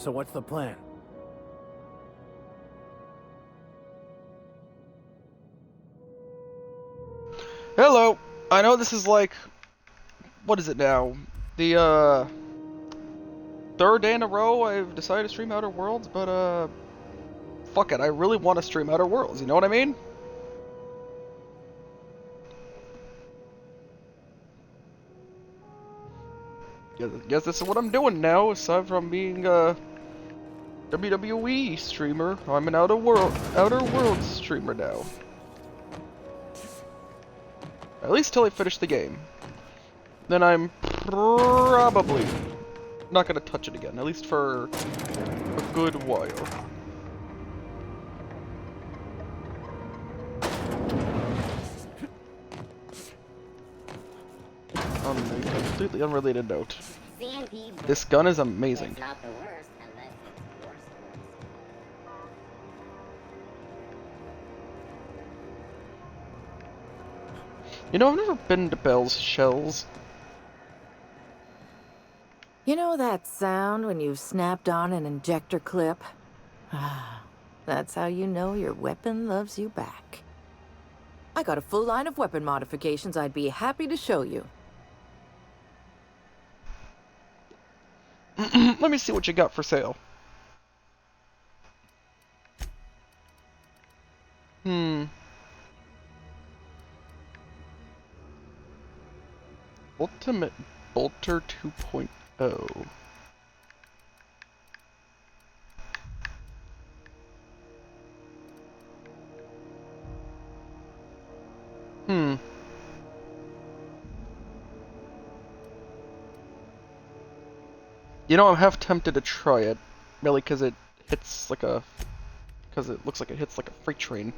So what's the plan? Hello! I know this is like, what is it now? The, third day in a row I've decided to stream Outer Worlds, but, fuck it, I really want to stream Outer Worlds, you know what I mean? Guess this is what I'm doing now, aside from being a WWE streamer. I'm an Outer Worlds streamer now. At least till I finish the game. Then I'm probably not gonna touch it again, at least for a good while. On a completely unrelated note, this gun is amazing. You know, I've never been to Bell's Shells. You know that sound when you've snapped on an injector clip? That's how you know your weapon loves you back. I got a full line of weapon modifications I'd be happy to show you. Let me see what you got for sale. Ultimate Bolter 2.0. You know, I'm half tempted to try it, really, because it hits like a... because it looks like it hits like a freight train.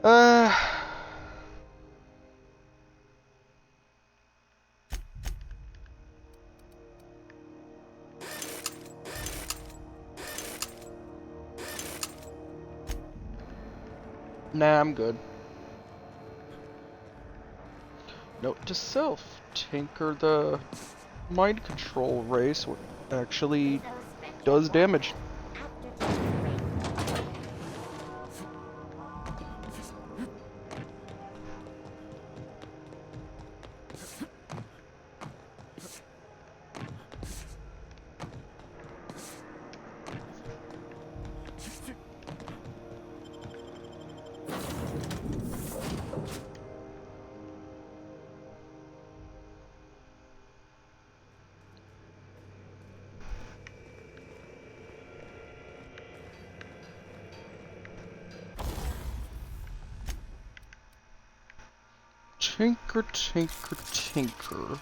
Uh... Nah, I'm good. Note to self, tinker the mind control race actually does damage. Tinker, tinker, tinker.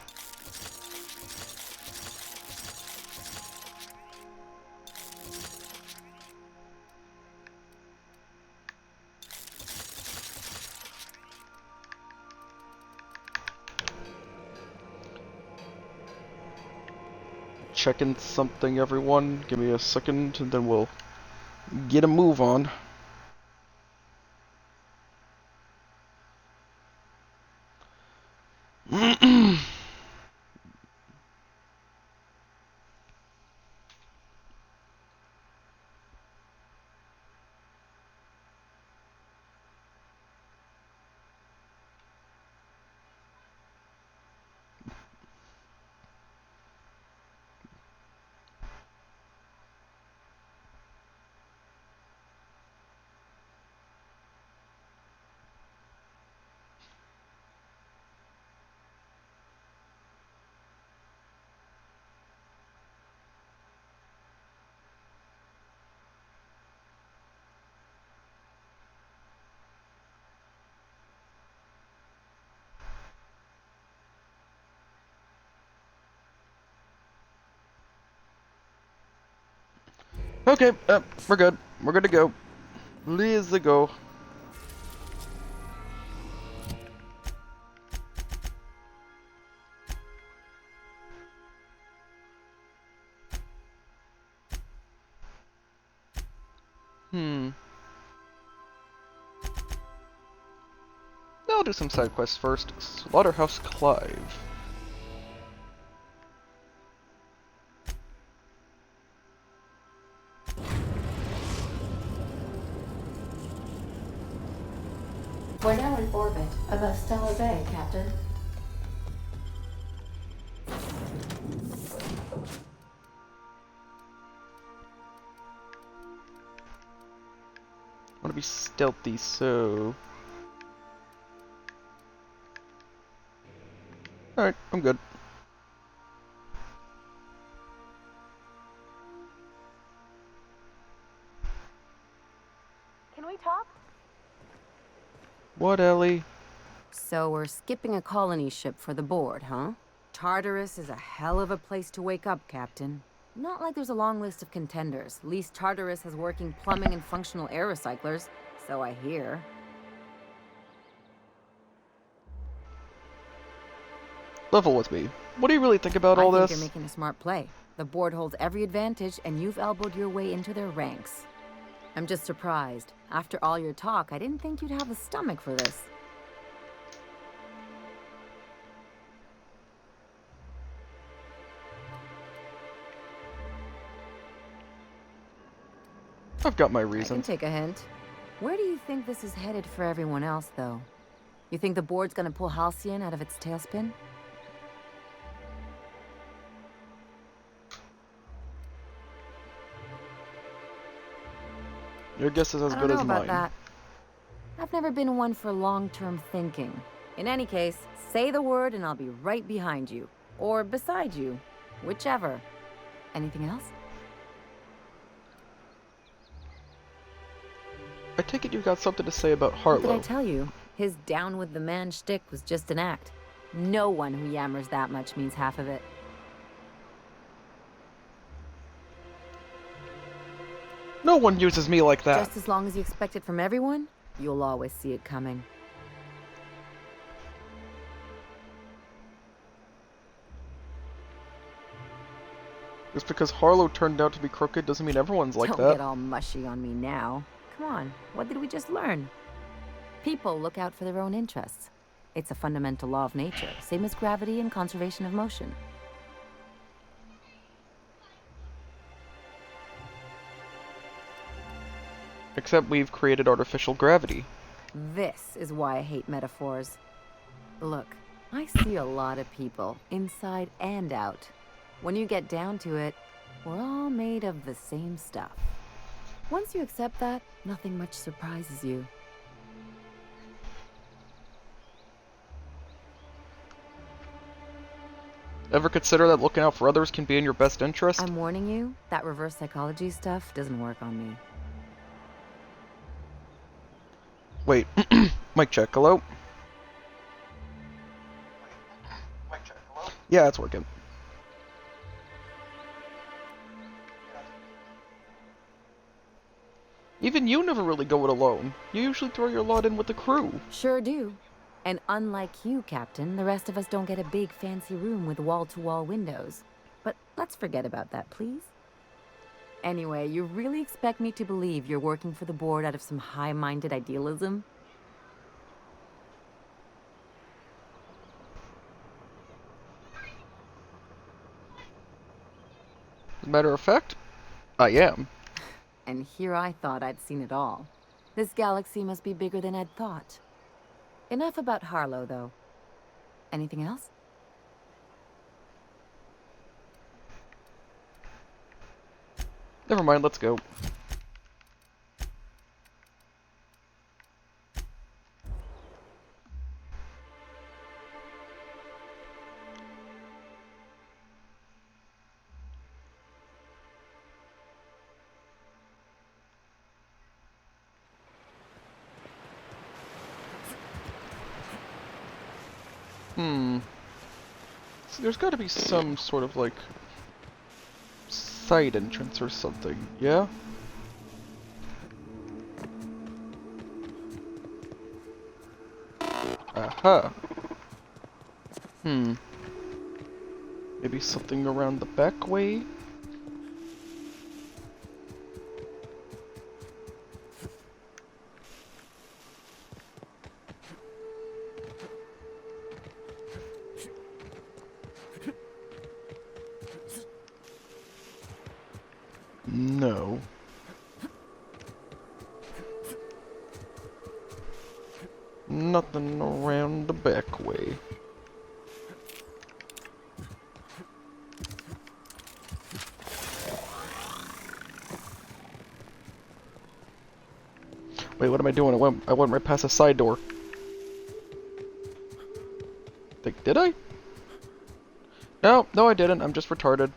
Checking something, everyone. Give me a second, and then we'll get a move on. Okay, we're good. We're good to go. Let's go. I'll do some side quests first. Slaughterhouse Clive. We're now in orbit above Stellar Bay, Captain. I want to be stealthy, so... Alright, I'm good. Can we talk? What, Ellie? So we're skipping a colony ship for the board, huh? Tartarus is a hell of a place to wake up, Captain. Not like there's a long list of contenders. At least Tartarus has working plumbing and functional air recyclers, so I hear. Level with me. What do you really think about I all think this? you're making a smart play. The board holds every advantage, and you've elbowed your way into their ranks. I'm just surprised. After all your talk, I didn't think you'd have the stomach for this. I've got my I can reasons. take a hint. Where do you think this is headed for everyone else, though? You think the board's gonna pull Halcyon out of its tailspin? Your guess is as I good don't know as about mine. that. I've never been one for long-term thinking. In any case, say the word and I'll be right behind you. Or beside you. Whichever. Anything else? I take it you've got something to say about What did I Harlow. tell you? His down with the man shtick was just an act. No one who yammers that much means half of it. No one uses me like that. Just as long as you expect it from everyone, you'll always see it coming. Just because Harlow turned out to be crooked doesn't mean everyone's like Don't that. get all mushy on me now. Come on, what did we just learn? People look out for their own interests. It's a fundamental law of nature, same as gravity and conservation of motion. Except we've created artificial gravity. This is why I hate metaphors. Look, I see a lot of people, inside and out. When you get down to it, we're all made of the same stuff. Once you accept that, nothing much surprises you. Ever consider that looking out for others can be in your best interest? I'm warning you, that reverse psychology stuff doesn't work on me. Wait, mic check, hello? Yeah, it's working. Even you never really go it alone. You usually throw your lot in with the crew. Sure do. And unlike you, Captain, the rest of us don't get a big fancy room with wall-to-wall windows. But let's forget about that, please. Anyway, you really expect me to believe you're working for the board out of some high-minded idealism? As a matter of fact, I am. And here I thought I'd seen it all. This galaxy must be bigger than I'd thought. Enough about Harlow, though. Anything else? Never mind, let's go. So there's gotta be some sort of, like, side entrance or something, yeah? Aha. Maybe something around the back way? Nothing around the back way. Wait, what am I doing? I went right past a side door. Like, did I? No, no I didn't. I'm just retarded.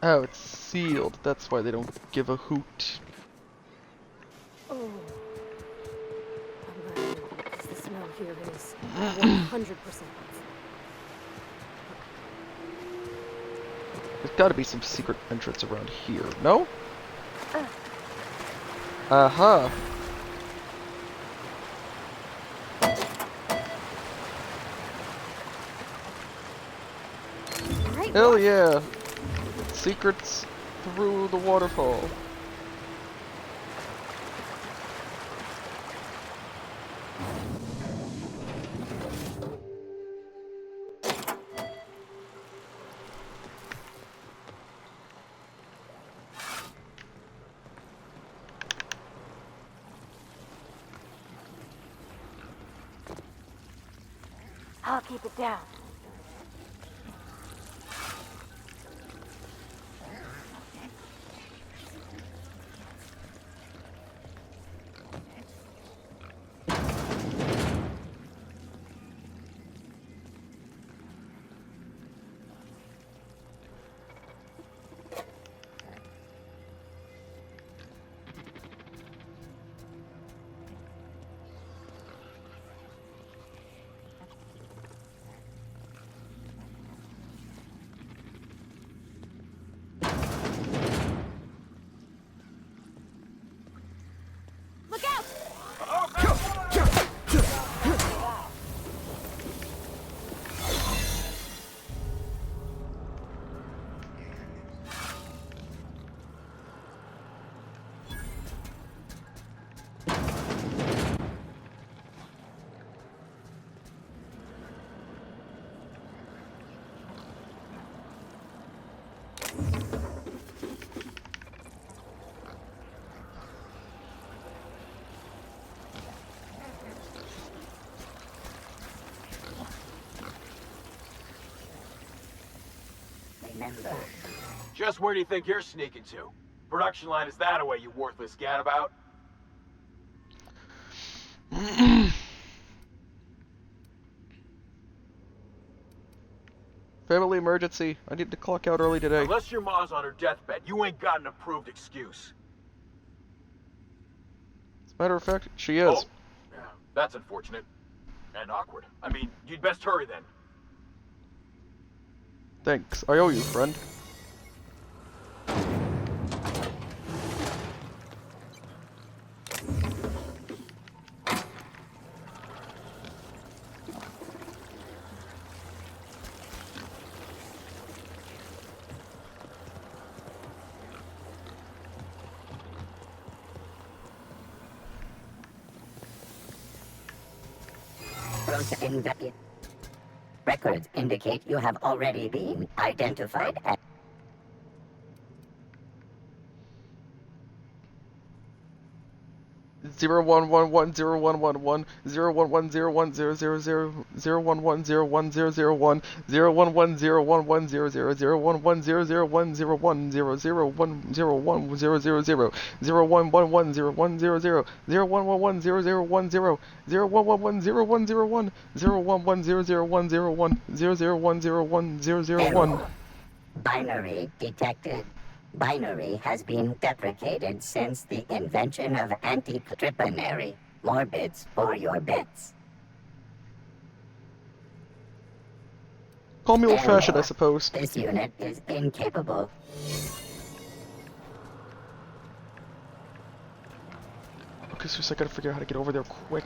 Oh, it's sealed. That's why they don't give a hoot. Oh, I'm glad because the smell here is 100%. There's gotta be some secret entrance around here, no? Uh-huh. Right, Hell yeah! Secrets through the waterfall. I'll keep it down. Look out! Remember, Just where do you think you're sneaking to? Production line is that away, you worthless gadabout? Family emergency. I need to clock out early today. Unless your ma's on her deathbed, you ain't got an approved excuse. As a matter of fact, she is. Oh, yeah, that's unfortunate. And awkward. I mean, you'd best hurry then. Thanks. I owe you, friend. Records indicate you have already been identified as 0111011 0110100 0110101 011011000 01100100100 0111010 0110010 0110101 011001001 00101 binary detected. Binary has been deprecated since the invention of anti-tripinary. More bits for your bits. Call me old-fashioned, I suppose. This unit is incapable. Okay, so I gotta figure out how to get over there quick.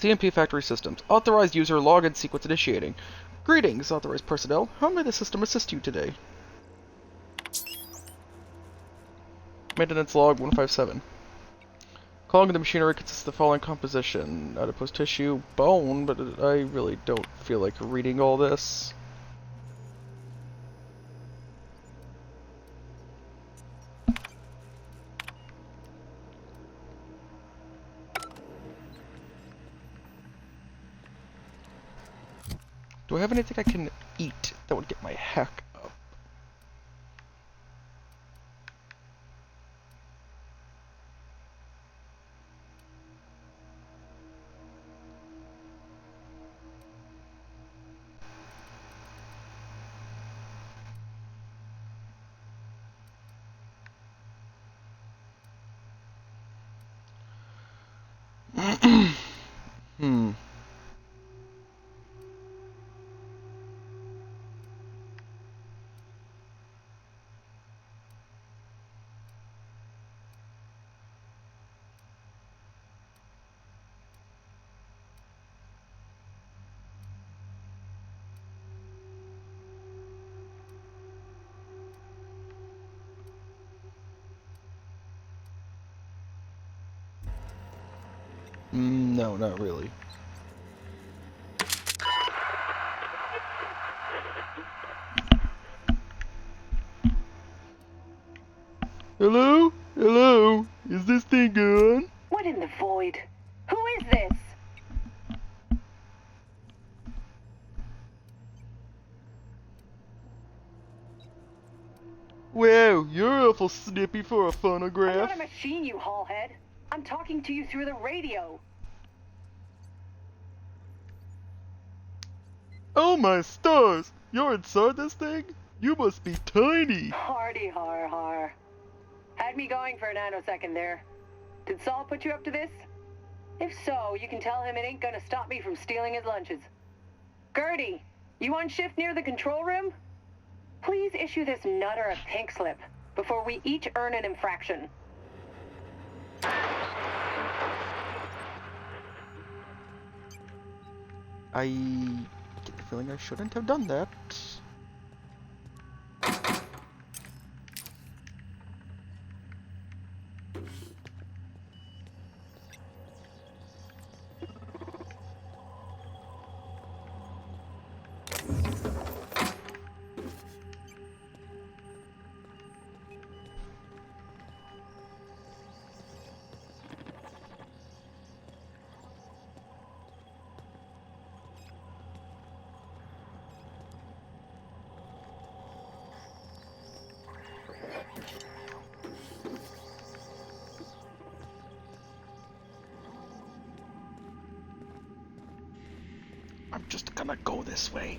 CMP Factory Systems. Authorized user login sequence initiating. Greetings, authorized personnel. How may the system assist you today? Maintenance log 157. Calling the machinery consists of the following composition: adipose tissue, bone, but I really don't feel like reading all this. Do I have anything I can eat that would get my hack up? Hmm. No, not really. Hello? Hello? Is this thing on? What in the void? Who is this? Wow, you're awful snippy for a I'm phonograph. not a machine, you hallhead. I'm talking to you through the radio. Oh my stars! You're inside this thing? You must be tiny! Hardy har har. Had me going for a nanosecond there. Did Saul put you up to this? If so, you can tell him it ain't gonna stop me from stealing his lunches. Gertie, you on shift near the control room? Please issue this nutter a pink slip before we each earn an infraction. I get the feeling I shouldn't have done that. I'm just gonna go this way.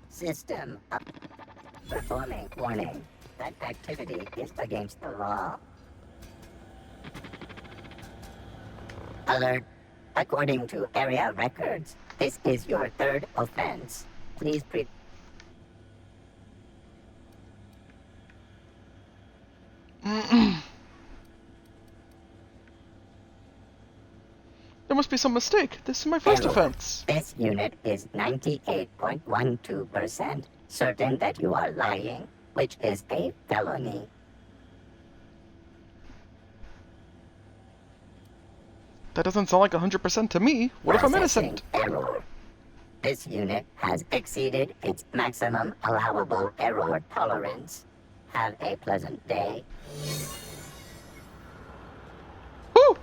System up. Performing. Warning. That activity is against the law. Alert. According to area records, this is your third offense. Please There must be some mistake. This is my first Error. offense. This unit is 98.12% certain that you are lying, which is a felony. That doesn't sound like 100% to me. What if I'm Processing innocent? Error. This unit has exceeded its maximum allowable error tolerance. Have a pleasant day. Woo!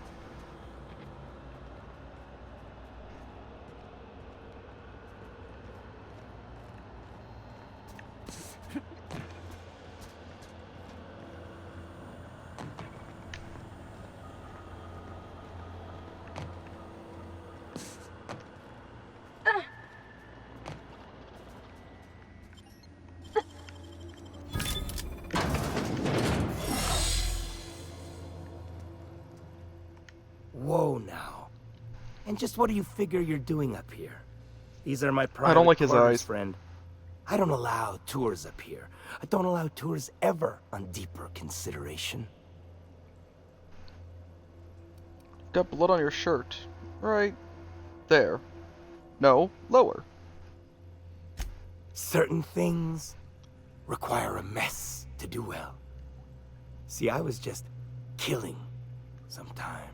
Whoa now. And just what do you figure you're doing up here? These are my private don't like his quarters, eyes. friend. I don't allow tours up here. I don't allow tours ever on deeper consideration. Got blood on your shirt. Right there. No, lower. Certain things require a mess to do well. See, I was just killing sometime.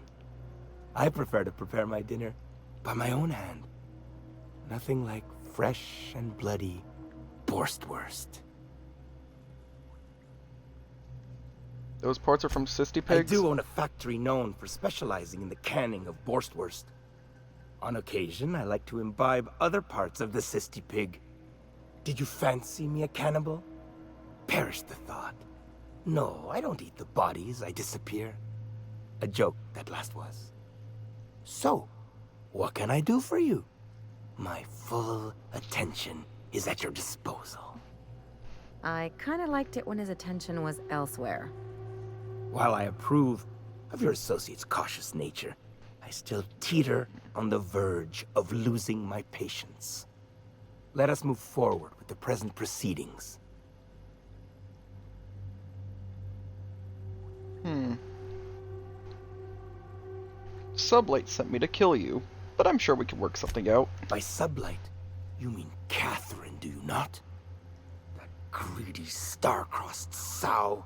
I prefer to prepare my dinner by my own hand. Nothing like fresh and bloody Borstwurst. Those parts are from Cysty I Pigs? do own a factory known for specializing in the canning of Borstwurst. On occasion, I like to imbibe other parts of the Cysty Pig. Did you fancy me a cannibal? Perish the thought. No, I don't eat the bodies, I disappear. A joke, that last was. So, what can I do for you? My full attention is at your disposal. I kinda liked it when his attention was elsewhere. While I approve of your associate's cautious nature, I still teeter on the verge of losing my patience. Let us move forward with the present proceedings. Sublight sent me to kill you, but I'm sure we can work something out. By sublight, you mean Catherine, do you not? That greedy, star-crossed sow.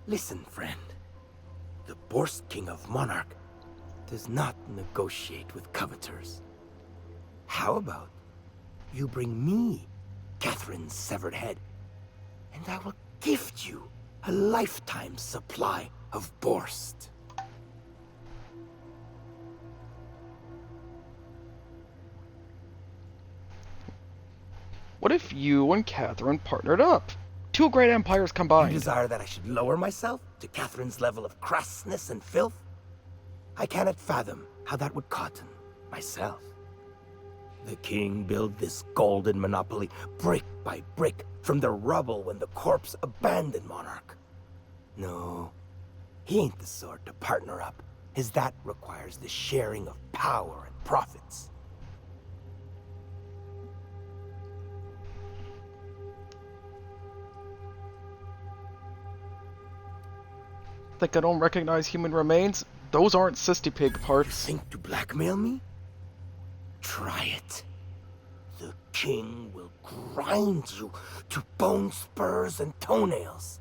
Listen, friend. The Borst King of Monarch does not negotiate with coveters. How about you bring me Catherine's severed head, and I will gift you a lifetime supply of Borst. What if you and Catherine partnered up? Two great empires You combined. desire that I should lower myself to Catherine's level of crassness and filth? I cannot fathom how that would cotton myself. The king built this golden monopoly brick by brick from the rubble when the corpse abandoned Monarch. No, he ain't the sort to partner up, as that requires the sharing of power and profits. Think I don't recognize human remains? Those aren't Cysty Pig You parts. think to blackmail me? Try it. The king will grind you to bone spurs and toenails.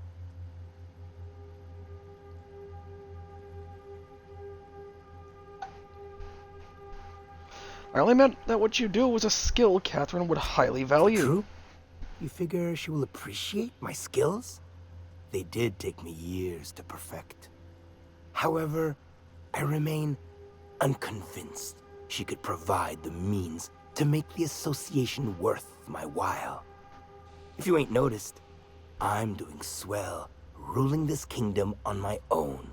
I only meant that what you do was a skill Catherine would highly value. True? You figure she will appreciate my skills? They did take me years to perfect. However, I remain unconvinced she could provide the means to make the association worth my while. If you ain't noticed, I'm doing swell, ruling this kingdom on my own.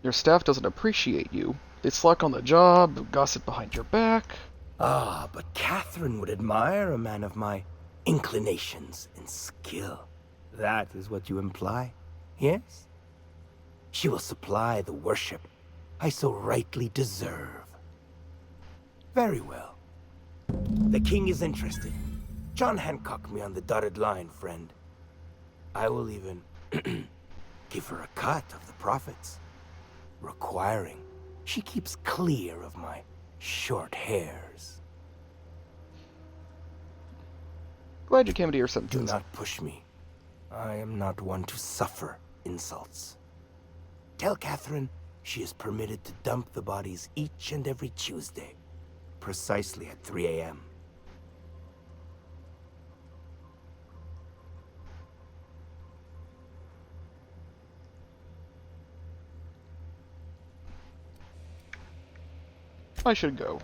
Your staff doesn't appreciate you. They slack on the job, gossip behind your back. Ah, but Catherine would admire a man of my inclinations and skill. That is what you imply, yes? She will supply the worship I so rightly deserve. Very well. The king is interested. John Hancock me on the dotted line, friend. I will even give her a cut of the profits, requiring she keeps clear of my short hairs. Glad you came to your Do senses. not push me. I am not one to suffer insults. Tell Catherine she is permitted to dump the bodies each and every Tuesday, precisely at 3 a.m. I should go.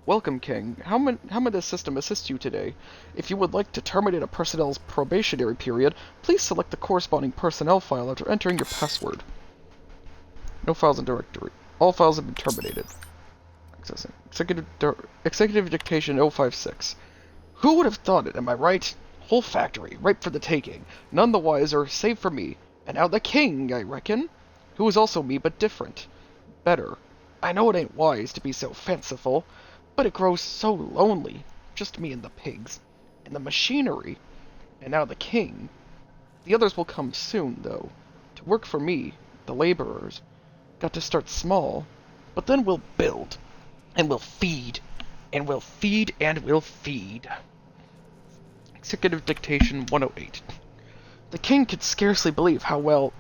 Welcome, King. How may this system assist you today? If you would like to terminate a personnel's probationary period, please select the corresponding personnel file after entering your password. No files in directory. All files have been terminated. Accessing. Executive Dictation 056. Who would have thought it, am I right? Whole factory, ripe for the taking. None the wiser, save for me. And now the king, I reckon. Who is also me, but different. Better. I know it ain't wise to be so fanciful, but it grows so lonely. Just me and the pigs. And the machinery. And now the king. The others will come soon, though. To work for me, the laborers. Got to start small. But then we'll build. And we'll feed. And we'll feed and we'll feed. Executive Dictation 108. The king could scarcely believe how well...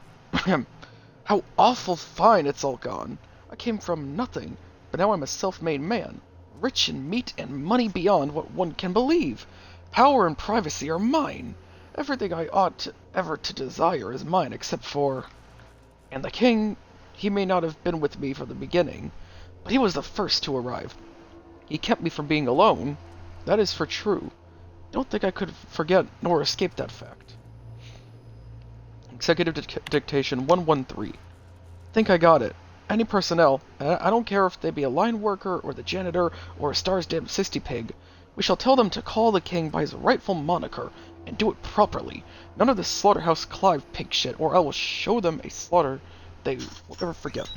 how awful fine it's all gone. I came from nothing, but now I'm a self-made man. Rich in meat and money beyond what one can believe. Power and privacy are mine. Everything I ought ever to desire is mine except for... And the king, he may not have been with me from the beginning, but he was the first to arrive. He kept me from being alone. That is for true. Don't think I could forget nor escape that fact. Executive Dictation 113. Think I got it. Any personnel, I don't care if they be a line worker or the janitor or a Star's damn sissy pig, we shall tell them to call the king by his rightful moniker and do it properly. None of this Slaughterhouse Clive pig shit, or I will show them a slaughter they will never forget.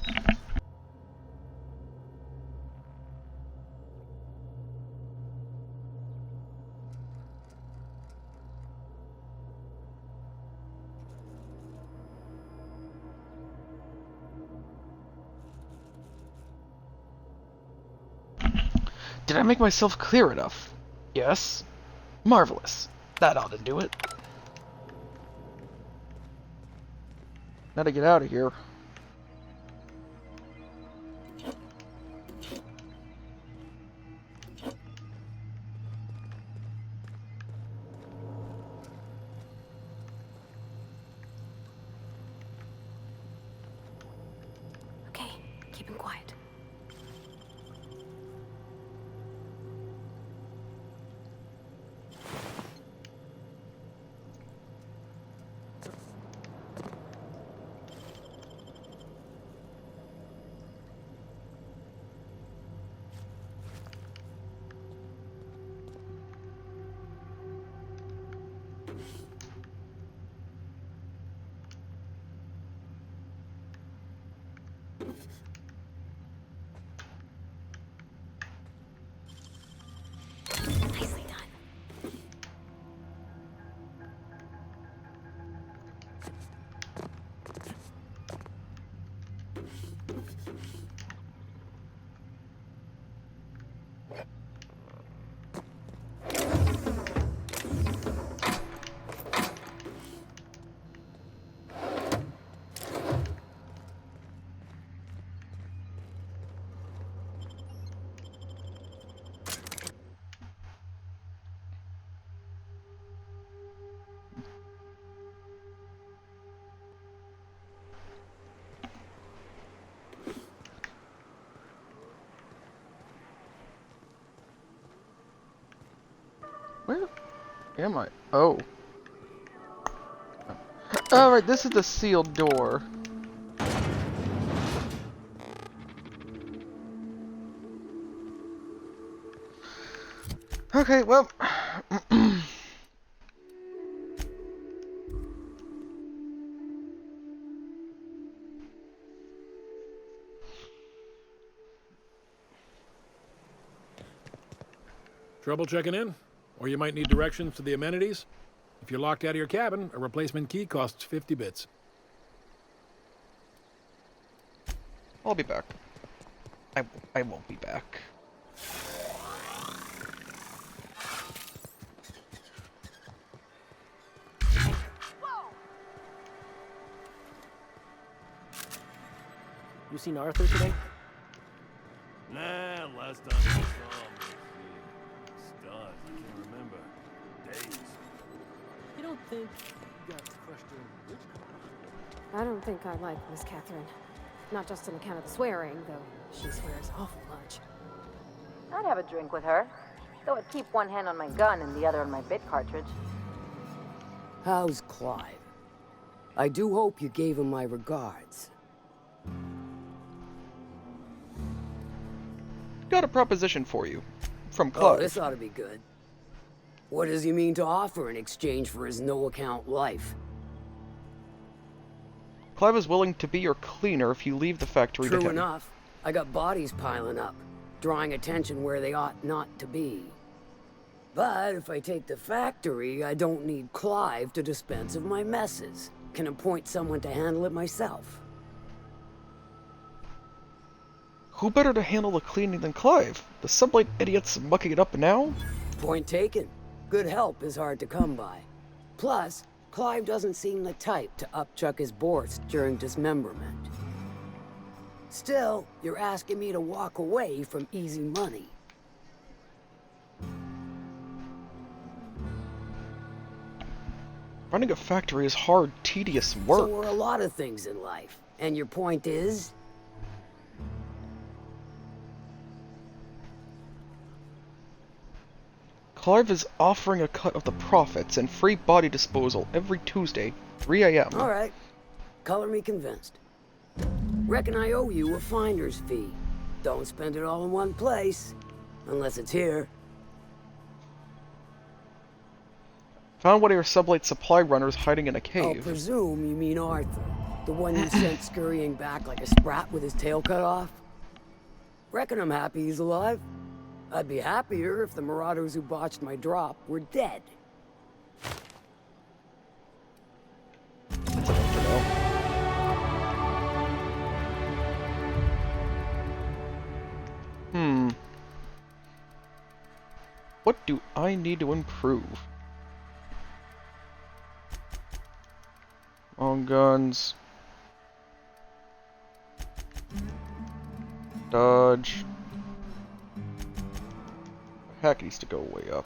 Did I make myself clear enough? Yes? Marvelous. That ought to do it. Now to get out of here. Okay, keep him quiet. Nicely done. Where am I? Oh. Alright, this is the sealed door. Okay, well. Trouble checking in? Or you might need directions to the amenities? If you're locked out of your cabin, a replacement key costs 50 bits. I'll be back. I won't be back. You seen Arthur today? Nah, last time I saw him was stars. I can't remember. Days. You don't think you got crushed in witchcraft? I don't think I like Miss Catherine. Not just on account of the swearing, though she swears awful much. I'd have a drink with her, though I'd keep one hand on my gun and the other on my bit cartridge. How's Clive? I do hope you gave him my regards. Got a proposition for you. From Oh, Clive. this ought to be good. What does he mean to offer in exchange for his no-account life? Clive is willing to be your cleaner if you leave the factory to True him. enough. I got bodies piling up, drawing attention where they ought not to be. But if I take the factory, I don't need Clive to dispense of my messes. Can appoint someone to handle it myself. Who better to handle the cleaning than Clive? The sublight idiot's mucking it up now? Point taken. Good help is hard to come by. Plus, Clive doesn't seem the type to upchuck his boards during dismemberment. Still, you're asking me to walk away from easy money. Running a factory is hard, tedious So work. are a lot of things in life. And your point is? Clive is offering a cut of the profits and free body disposal every Tuesday, 3 a.m. Alright. Color me convinced. Reckon I owe you a finder's fee. Don't spend it all in one place. Unless it's here. Found one of your sublight supply runners hiding in a I'll cave. presume you mean Arthur. The one you sent scurrying back like a sprat with his tail cut off? Reckon I'm happy he's alive. I'd be happier if the marauders who botched my drop were dead. What do I need to improve? Long guns. Dodge. Hack needs to go way up.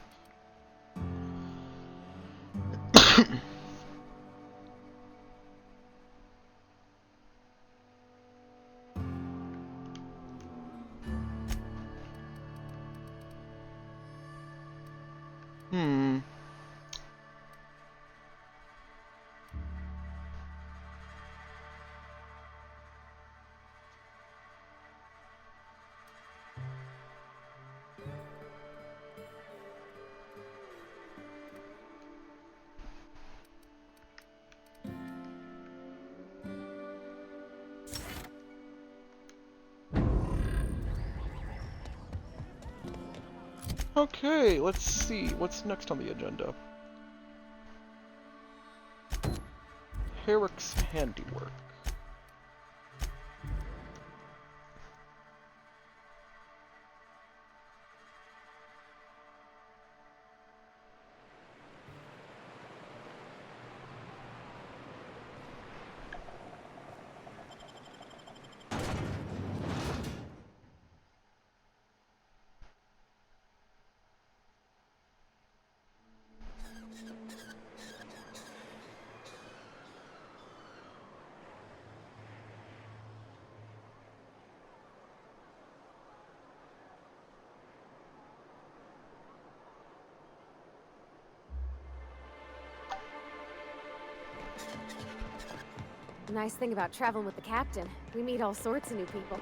Okay, let's see what's next on the agenda. Herrick's handiwork. The nice thing about traveling with the captain, we meet all sorts of new people.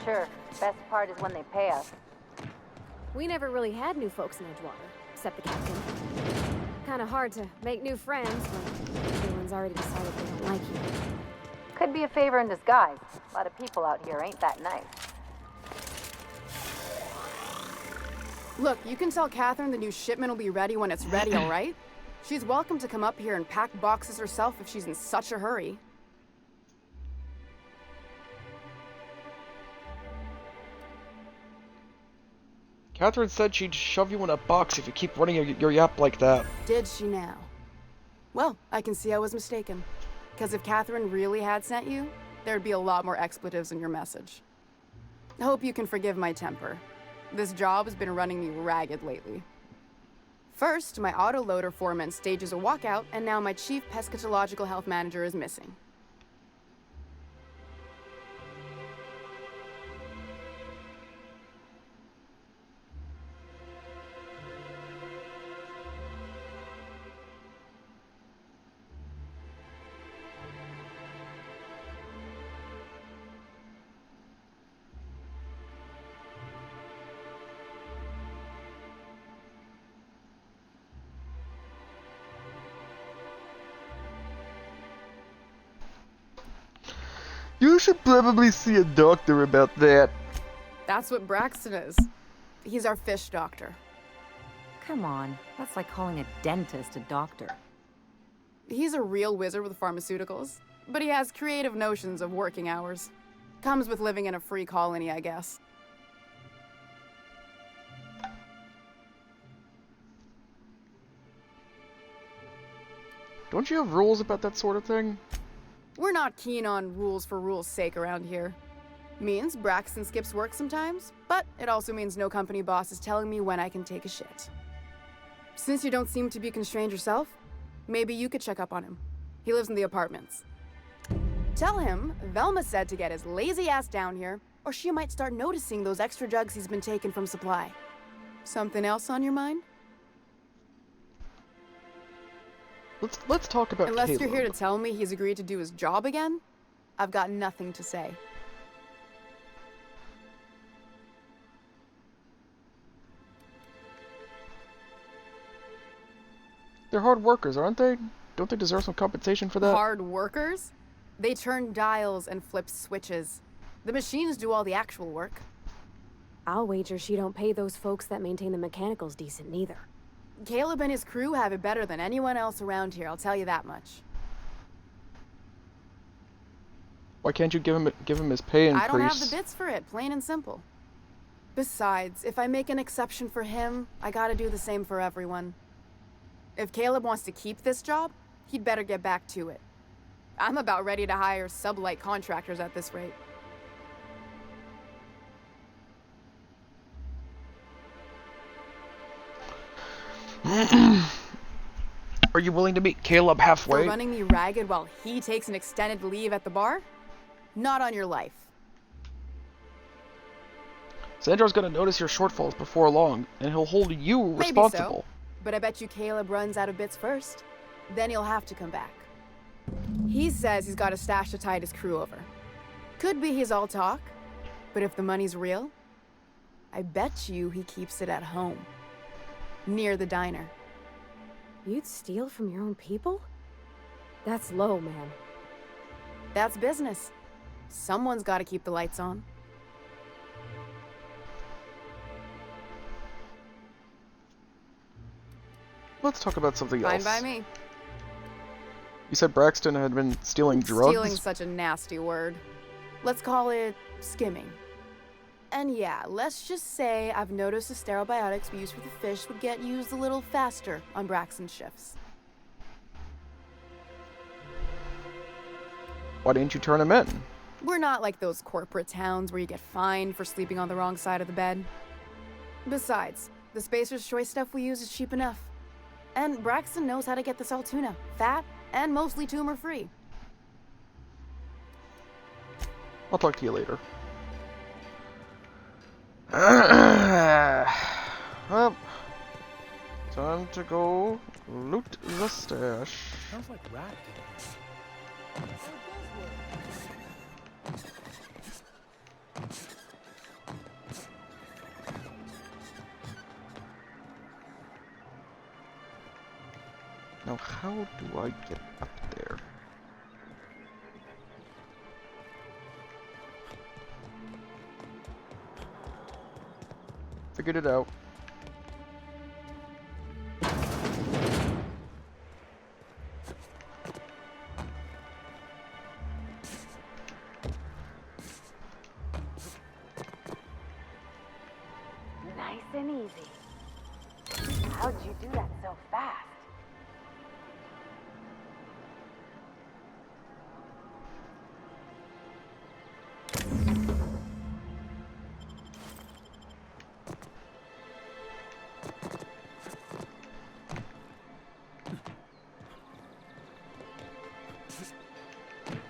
Sure, best part is when they pay us. We never really had new folks in Edgewater, except the captain. Kinda hard to make new friends when everyone's already decided they don't like you. Could be a favor in disguise. A lot of people out here ain't that nice. Look, you can tell Catherine the new shipment will be ready when it's ready, all right? She's welcome to come up here and pack boxes herself if she's in such a hurry. Catherine said she'd shove you in a box if you keep running your yap like that. Did she now? Well, I can see I was mistaken. Because if Catherine really had sent you, there'd be a lot more expletives in your message. I hope you can forgive my temper. This job has been running me ragged lately. First, my autoloader foreman stages a walkout, and now my chief pescatological health manager is missing. should probably see a doctor about that. That's what Braxton is. He's our fish doctor. Come on, that's like calling a dentist a doctor. He's a real wizard with pharmaceuticals, but he has creative notions of working hours. Comes with living in a free colony, I guess. Don't you have rules about that sort of thing? We're not keen on rules for rules' sake around here. Means Braxton skips work sometimes, but it also means no company boss is telling me when I can take a shit. Since you don't seem to be constrained yourself, maybe you could check up on him. He lives in the apartments. Tell him Velma said to get his lazy ass down here, or she might start noticing those extra jugs he's been taking from supply. Something else on your mind? Let's talk about Unless Caleb. you're here to tell me he's agreed to do his job again, I've got nothing to say. They're hard workers, aren't they? Don't they deserve some compensation for that? Hard workers? They turn dials and flip switches. The machines do all the actual work. I'll wager she don't pay those folks that maintain the mechanicals decent neither. Caleb and his crew have it better than anyone else around here, I'll tell you that much. Why can't you give him his pay increase? I don't have the bits for it, plain and simple. Besides, if I make an exception for him, I gotta do the same for everyone. If Caleb wants to keep this job, he'd better get back to it. I'm about ready to hire sublight contractors at this rate. Are you willing to meet Caleb halfway? For running me ragged while he takes an extended leave at the bar? Not on your life. Sandro's gonna notice your shortfalls before long, and he'll hold you responsible. Maybe so, but I bet you Caleb runs out of bits first. Then he'll have to come back. He says he's got a stash to tide his crew over. Could be he's all talk, but if the money's real, I bet you he keeps it at home. Near the diner. You'd steal from your own people? That's low, man. That's business. Someone's got to keep the lights on. Let's talk about something Fine else. by me. You said Braxton had been stealing drugs? Stealing's such a nasty word. Let's call it skimming. And yeah, let's just say I've noticed the sterile biotics we use for the fish would get used a little faster on Braxton's shifts. Why didn't you turn him in? We're not like those corporate towns where you get fined for sleeping on the wrong side of the bed. Besides, the Spacer's Choice stuff we use is cheap enough. And Braxton knows how to get this all tuna, fat, and mostly tumor-free. I'll talk to you later. Well, time to go loot the stash. Sounds like rat. Now, how do I get up there? Figured it out. Nice and easy. How'd you do that so fast?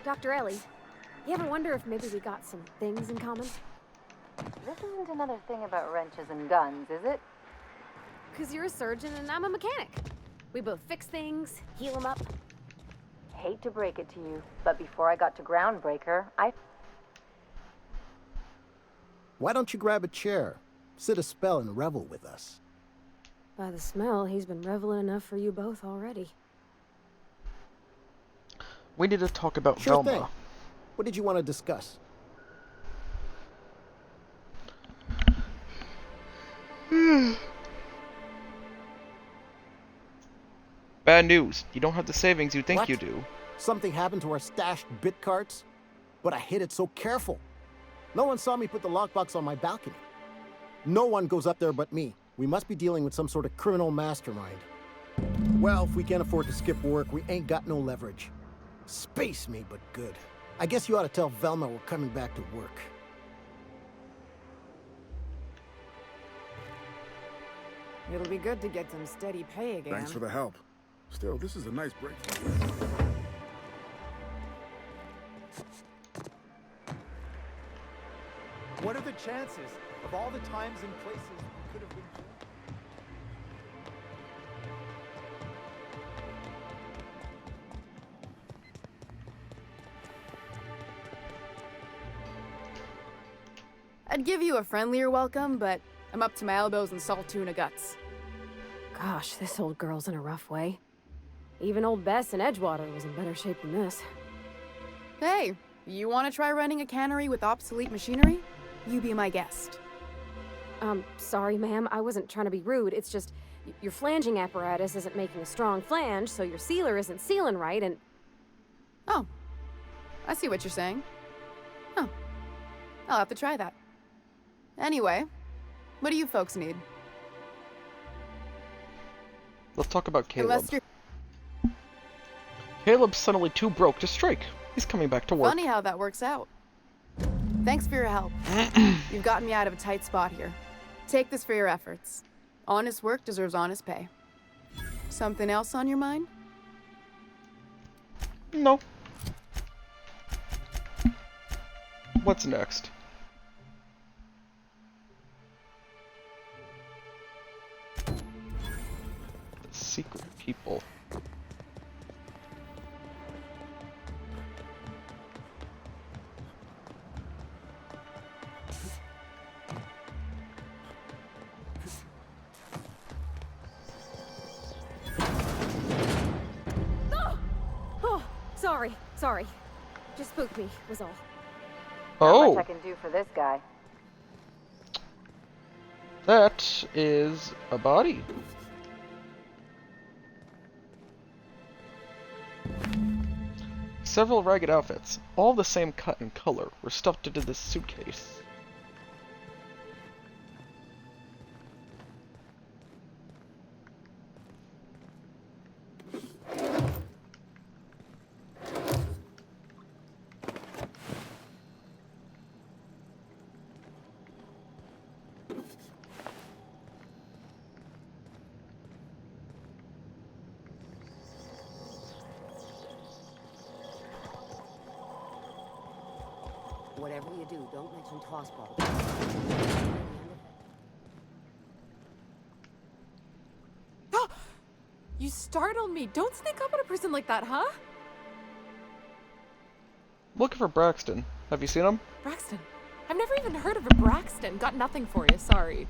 Dr. Ellie, you ever wonder if maybe we got some things in common? This isn't another thing about wrenches and guns, is it? Because you're a surgeon and I'm a mechanic. We both fix things, heal them up. Hate to break it to you, but before I got to Groundbreaker, Why don't you grab a chair? Sit a spell and revel with us. By the smell, he's been reveling enough for you both already. We need to talk about Sure Velma. thing. What did you want to discuss? Bad news. You don't have the savings you think What? you do. Something happened to our stashed bit carts? But I hid it so careful. No one saw me put the lockbox on my balcony. No one goes up there but me. We must be dealing with some sort of criminal mastermind. Well, if we can't afford to skip work, we ain't got no leverage. Space me, but good. I guess you ought to tell Velma we're coming back to work. It'll be good to get some steady pay again. Thanks for the help. Still, this is a nice break. What are the chances of all the times and places we could have been? I'd give you a friendlier welcome, but I'm up to my elbows in salt tuna guts. Gosh, this old girl's in a rough way. Even old Bess in Edgewater was in better shape than this. Hey, you want to try running a cannery with obsolete machinery? You be my guest. Sorry, ma'am. I wasn't trying to be rude. It's just your flanging apparatus isn't making a strong flange, so your sealer isn't sealing right, and... Oh, I see what you're saying. Huh. I'll have to try that. Anyway, what do you folks need? Let's talk about Caleb. Unless you're... Caleb's suddenly too broke to strike. He's coming back to work. Funny how that works out. Thanks for your help. You've gotten me out of a tight spot here. Take this for your efforts. Honest work deserves honest pay. Something else on your mind? No. What's next? The secret people. Sorry. Just spooked me, was all. Oh! Not much I can do for this guy. That is a body. Several ragged outfits, all the same cut and color, were stuffed into this suitcase. Whatever you do, don't mention tossball. You startled me. Don't sneak up on a person like that, huh? Looking for Braxton. Have you seen him? Braxton? I've never even heard of a Braxton. Got nothing for you, sorry.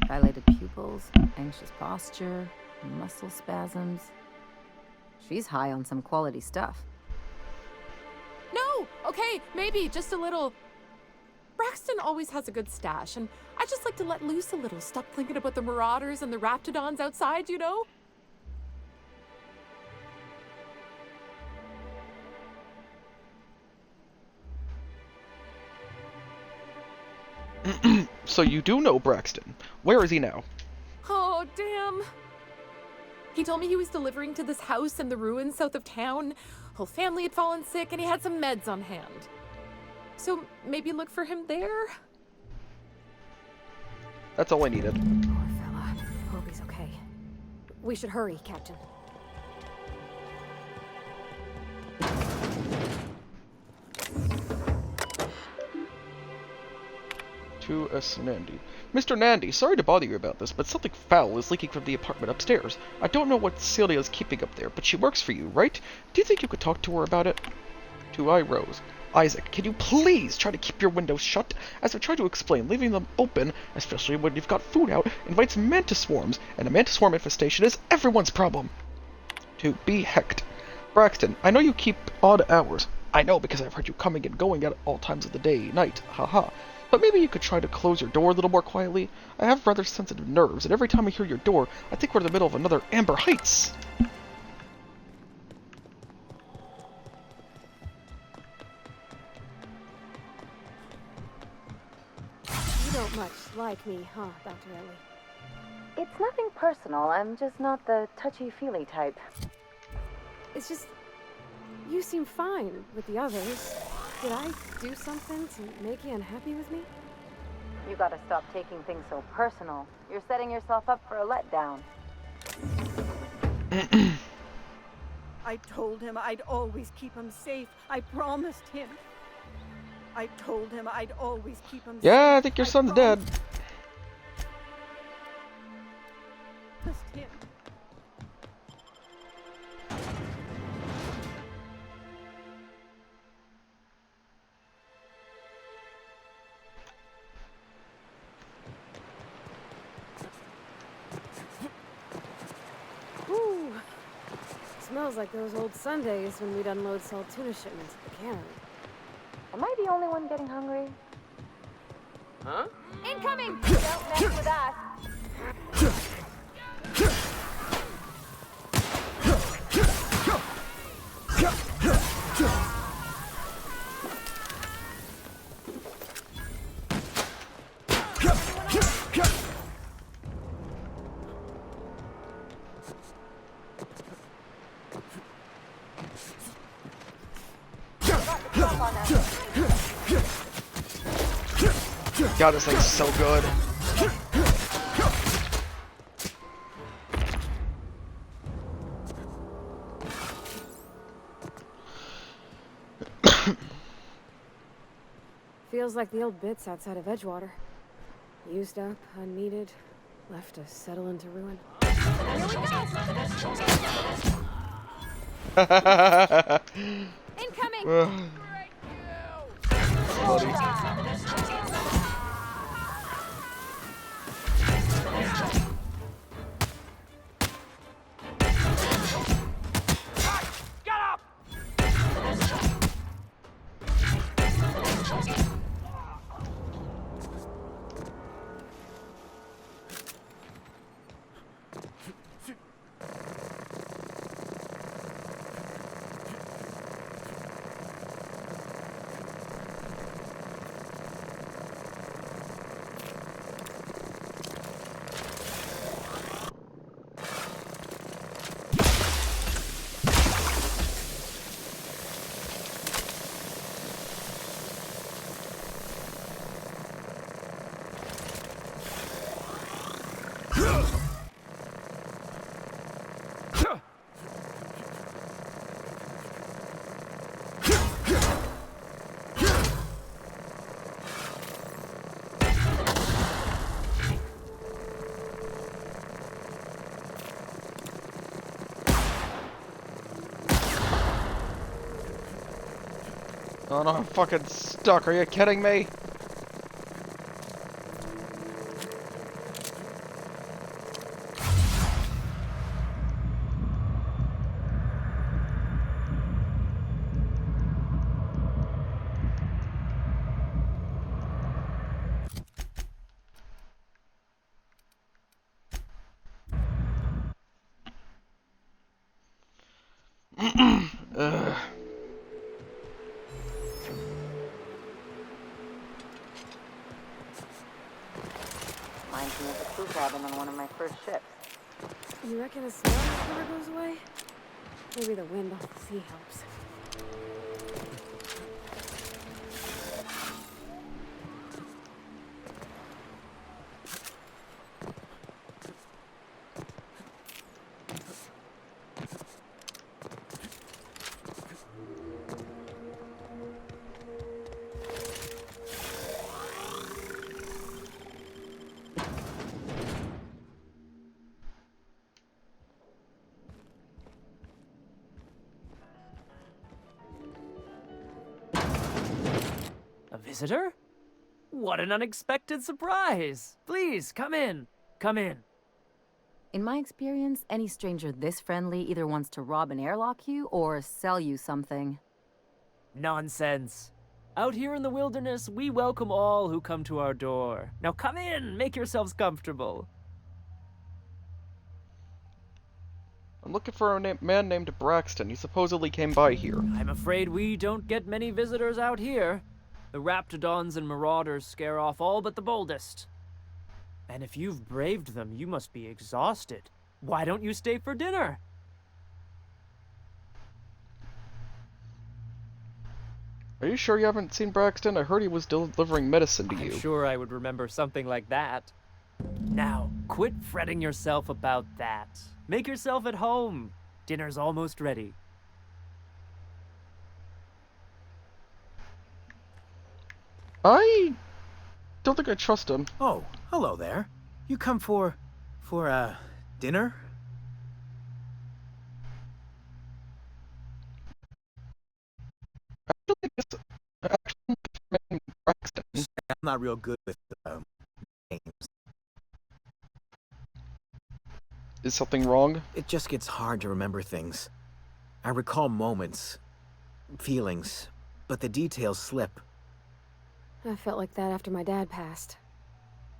Dilated pupils, anxious posture, muscle spasms. She's high on some quality stuff. No! Okay, maybe, just a little. Braxton always has a good stash, and I just like to let loose a little. Stop thinking about the marauders and the raptidons outside, you know? So you do know Braxton. Where is he now? Oh, damn. He told me he was delivering to this house in the ruins south of town. Whole family had fallen sick, and he had some meds on hand. So maybe look for him there? That's all I needed. Poor fella. Hope he's okay. We should hurry, Captain. To S. Nandy. Mr. Nandy, sorry to bother you about this, but something foul is leaking from the apartment upstairs. I don't know what Celia's keeping up there, but she works for you, right? Do you think you could talk to her about it? To I. Rose. Isaac, can you please try to keep your windows shut? As I try to explain, leaving them open, especially when you've got food out, invites mantis swarms, and a mantis swarm infestation is everyone's problem. To be hecked. Braxton, I know you keep odd hours, I know because I've heard you coming and going at all times of the day, night, haha. But maybe you could try to close your door a little more quietly. I have rather sensitive nerves, and every time I hear your door, I think we're in the middle of another Amber Heights. You don't much like me, huh, Dr. Ellie? It's nothing personal. I'm just not the touchy-feely type. It's just... you seem fine with the others. Did I do something to make you unhappy with me? You gotta stop taking things so personal. You're setting yourself up for a letdown. I told him I'd always keep him safe. I promised him. I told him I'd always keep him safe. Yeah, I think your son's dead. Him. Whew. Smells like those old Sundays when we'd unload salt tuna shipments at the cannery. Am I the only one getting hungry? Huh? Incoming! Don't mess with us. God, this thing's so good. Feels like the old bits outside of Edgewater. Used up, unneeded, left to settle into ruin. Incoming! Oh no, I'm fucking stuck. Are you kidding me? Ugh. Reminds me of the crew cabin on one of my first ships. You reckon the smell never goes away? Maybe the wind off the sea helps. A visitor? What an unexpected surprise! Please, come in. Come in. In my experience, any stranger this friendly either wants to rob and airlock you or sell you something. Nonsense. Out here in the wilderness, we welcome all who come to our door. Now come in, make yourselves comfortable. I'm looking for a man named Braxton. He supposedly came by here. I'm afraid we don't get many visitors out here. The Raptidons and Marauders scare off all but the boldest. And if you've braved them, you must be exhausted. Why don't you stay for dinner? Are you sure you haven't seen Braxton? I heard he was delivering medicine to you. I'm sure I would remember something like that. Now, quit fretting yourself about that. Make yourself at home. Dinner's almost ready. I don't think I trust him. Oh, hello there. You come for dinner? I'm not real good with names. Is something wrong? It just gets hard to remember things. I recall moments, feelings, but the details slip. I felt like that after my dad passed.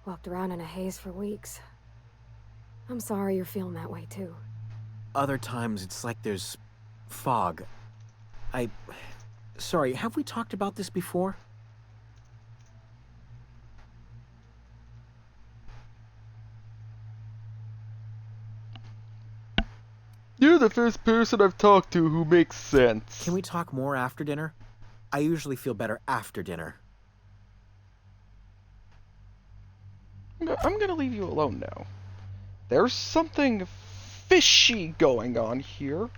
Walked around in a haze for weeks. I'm sorry you're feeling that way too. Other times it's like there's fog. Sorry, have we talked about this before? You're the first person I've talked to who makes sense. Can we talk more after dinner? I usually feel better after dinner. I'm gonna leave you alone now. There's something fishy going on here.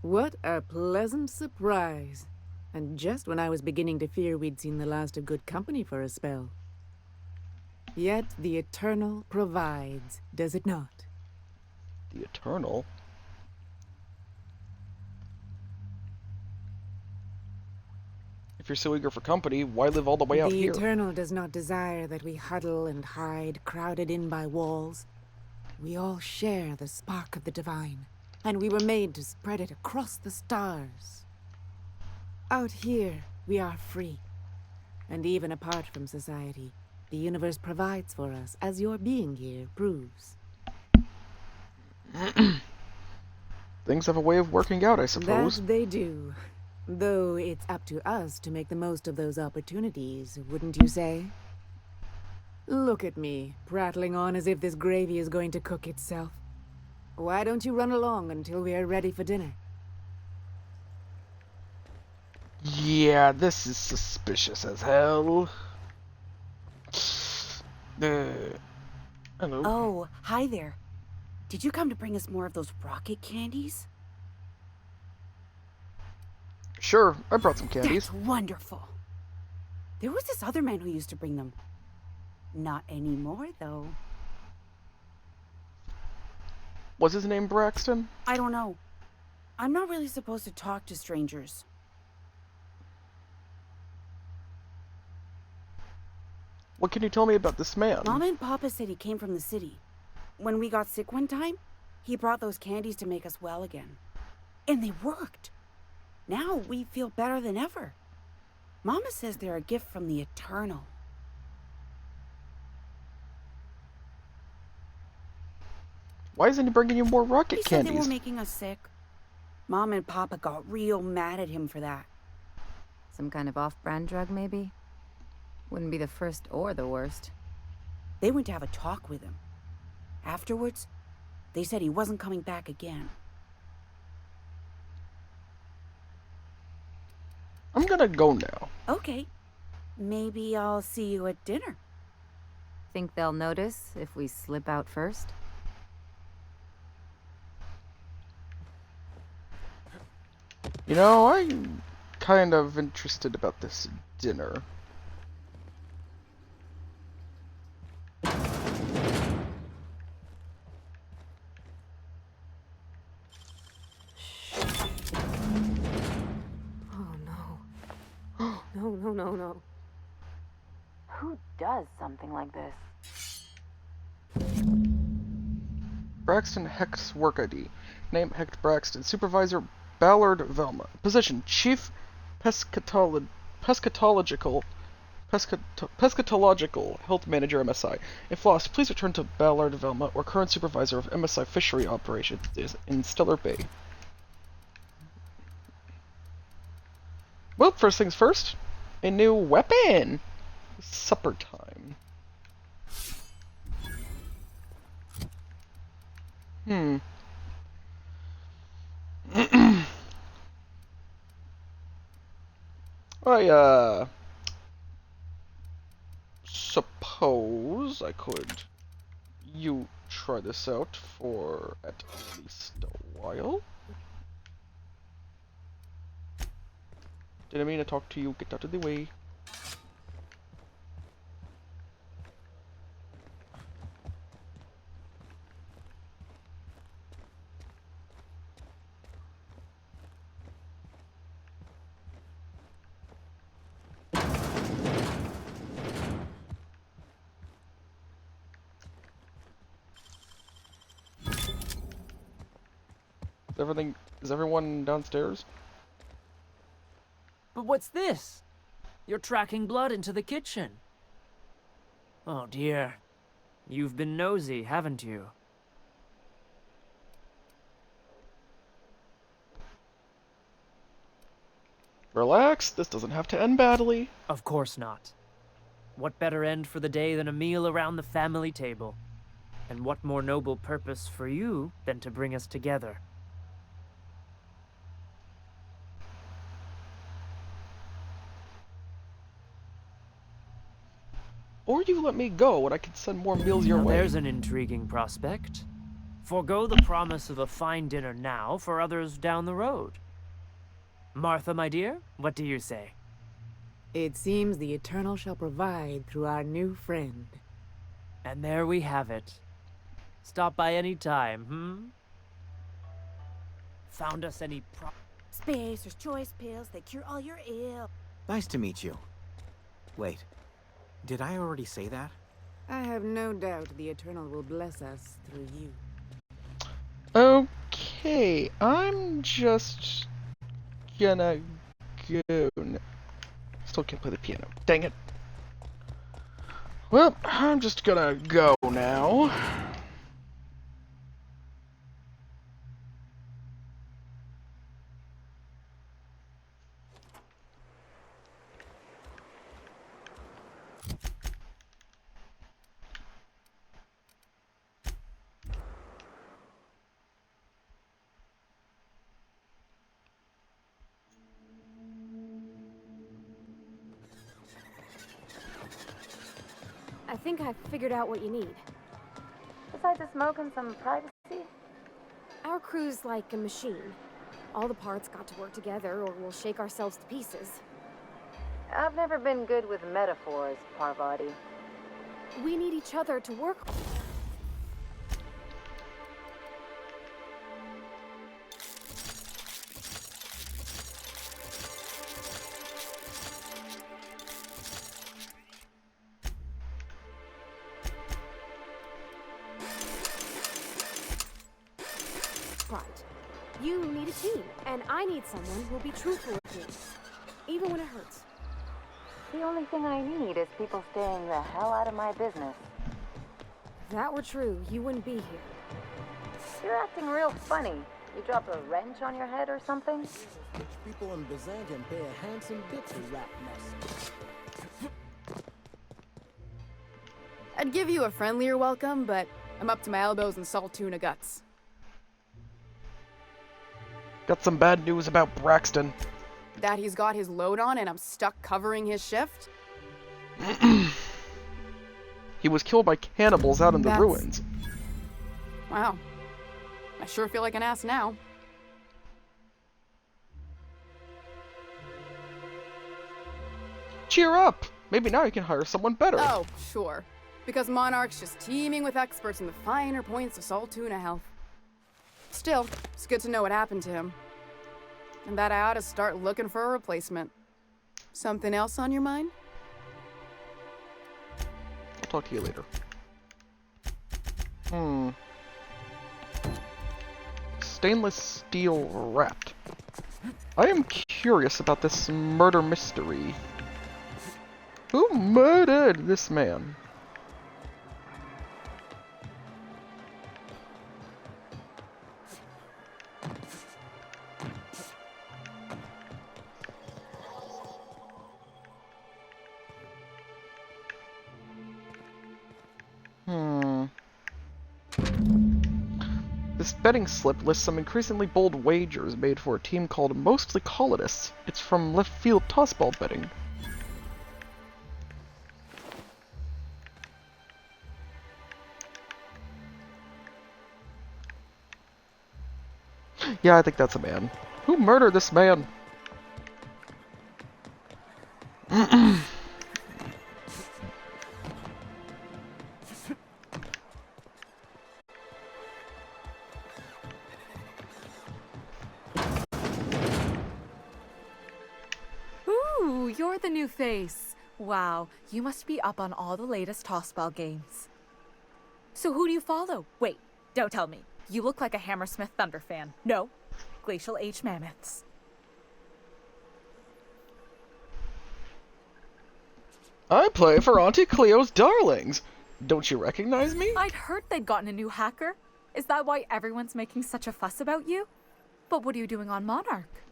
What a pleasant surprise. And just when I was beginning to fear we'd seen the last of good company for a spell. Yet the Eternal provides, does it not? The Eternal? If you're so eager for company, why live all the way out here? The Eternal does not desire that we huddle and hide, crowded in by walls. We all share the spark of the divine, and we were made to spread it across the stars. Out here, we are free. And even apart from society, the universe provides for us, as your being here proves. Things have a way of working out, I suppose. That they do. Though it's up to us to make the most of those opportunities, wouldn't you say? Look at me, prattling on as if this gravy is going to cook itself. Why don't you run along until we are ready for dinner? Yeah, this is suspicious as hell. Hello. Oh, hi there. Did you come to bring us more of those rocket candies? Sure, I brought some candies. That's wonderful. There was this other man who used to bring them. Not anymore, though. Was his name Braxton? I don't know. I'm not really supposed to talk to strangers. What can you tell me about this man? Mama and Papa said he came from the city. When we got sick one time, he brought those candies to make us well again. And they worked. Now we feel better than ever. Mama says they're a gift from the Eternal. Why isn't he bringing you more rocket He said candies? they were making us sick. Mom and Papa got real mad at him for that. Some kind of off-brand drug, maybe? Wouldn't be the first or the worst. They went to have a talk with him. Afterwards, they said he wasn't coming back again. I'm gonna go now. Okay. Maybe I'll see you at dinner. Think they'll notice if we slip out first? You know, I'm kind of interested about this dinner. No. Who does something like this? Braxton Hex work ID. Name Hector Braxton. Supervisor Ballard Velma. Position Chief Pescatological Health Manager MSI. If lost, please return to Ballard Velma, or current supervisor of MSI Fishery Operations is in Stellar Bay. Well, first things first. A new weapon! Supper time. I, suppose I could try this out for at least a while. Didn't mean to talk to you, get out of the way. Is everyone downstairs? But what's this? You're tracking blood into the kitchen. Oh dear. You've been nosy, haven't you? Relax, this doesn't have to end badly. Of course not. What better end for the day than a meal around the family table? And what more noble purpose for you than to bring us together? Or you let me go and I can send more meals your way. There's an intriguing prospect. Forgo the promise of a fine dinner now for others down the road. Martha, my dear, what do you say? It seems the Eternal shall provide through our new friend. And there we have it. Stop by any time, Found us any Spacer's Choice pills that cure all your ill. Nice to meet you. Wait, did I already say that? I have no doubt the Eternal will bless us through you. Okay, I'm just gonna go. Still can't play the piano. Dang it. Well, I'm just gonna go now. I think I've figured out what you need. Besides the smoke and some privacy? Our crew's like a machine. All the parts got to work together or we'll shake ourselves to pieces. I've never been good with metaphors, Parvati. We need each other to work. Right. You need a team, and I need someone who'll be truthful with me, even when it hurts. The only thing I need is people staying the hell out of my business. If that were true, you wouldn't be here. You're acting real funny. You dropped a wrench on your head or something? Rich people in Byzantium pay a handsome bit to rat nest. I'd give you a friendlier welcome, but I'm up to my elbows in salt tuna guts. Got some bad news about Braxton. That he's got his load on and I'm stuck covering his shift? He was killed by cannibals out in the ruins. Wow. I sure feel like an ass now. Cheer up! Maybe now you can hire someone better. Oh, sure. Because Monarch's just teeming with experts in the finer points of salt tuna health. Still, it's good to know what happened to him. And that I ought to start looking for a replacement. Something else on your mind? I'll talk to you later. stainless steel wrapped. I am curious about this murder mystery. Who murdered this man? This betting slip lists some increasingly bold wagers made for a team called Mostly Colonists. It's from left field tossball betting. Yeah, I think that's a man. Who murdered this man? Ooh, you're the new face. Wow, you must be up on all the latest tossball games. So who do you follow? Wait, don't tell me. You look like a Hammersmith Thunder fan. No, Glacial H Mammoths. I play for Auntie Cleo's Darlings. Don't you recognize me? I'd heard they'd gotten a new hacker. Is that why everyone's making such a fuss about you? But what are you doing on Monarch?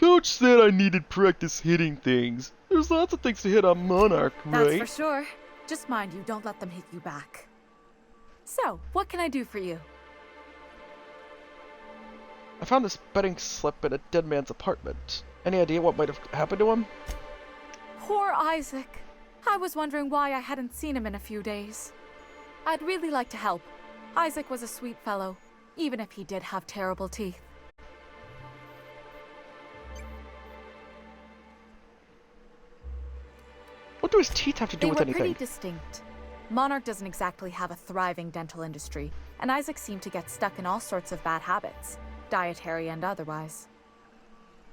Coach said I needed practice hitting things. There's lots of things to hit on Monarch, right? That's for sure. Just mind you, don't let them hit you back. So, what can I do for you? I found this betting slip in a dead man's apartment. Any idea what might have happened to him? Poor Isaac. I was wondering why I hadn't seen him in a few days. I'd really like to help. Isaac was a sweet fellow, even if he did have terrible teeth. What do his teeth have to do with They were anything? pretty distinct. Monarch doesn't exactly have a thriving dental industry, and Isaac seemed to get stuck in all sorts of bad habits, dietary and otherwise.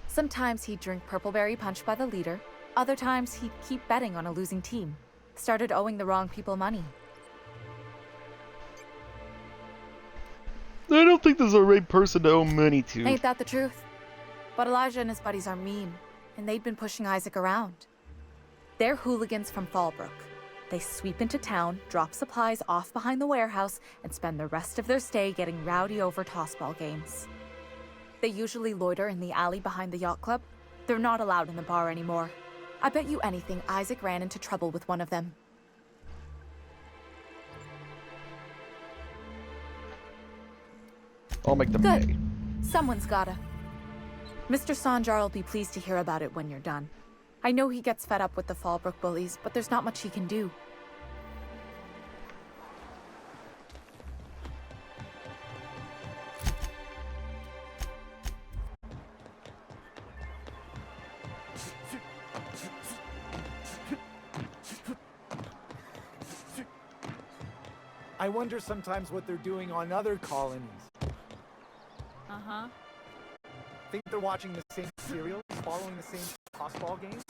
Sometimes he'd drink purpleberry punch by the liter, other times he'd keep betting on a losing team, started owing the wrong people money. I don't think there's a right person to owe money to. Ain't that the truth? But Elijah and his buddies are mean, and they've been pushing Isaac around. They're hooligans from Fallbrook. They sweep into town, drop supplies off behind the warehouse, and spend the rest of their stay getting rowdy over tossball games. They usually loiter in the alley behind the yacht club. They're not allowed in the bar anymore. I bet you anything Isaac ran into trouble with one of them. I'll make them Good. pay. Someone's gotta. Mr. Sanjar will be pleased to hear about it when you're done. I know he gets fed up with the Fallbrook bullies, but there's not much he can do. I wonder sometimes what they're doing on other colonies. Uh-huh. Think they're watching the same serials, following the same tossball games?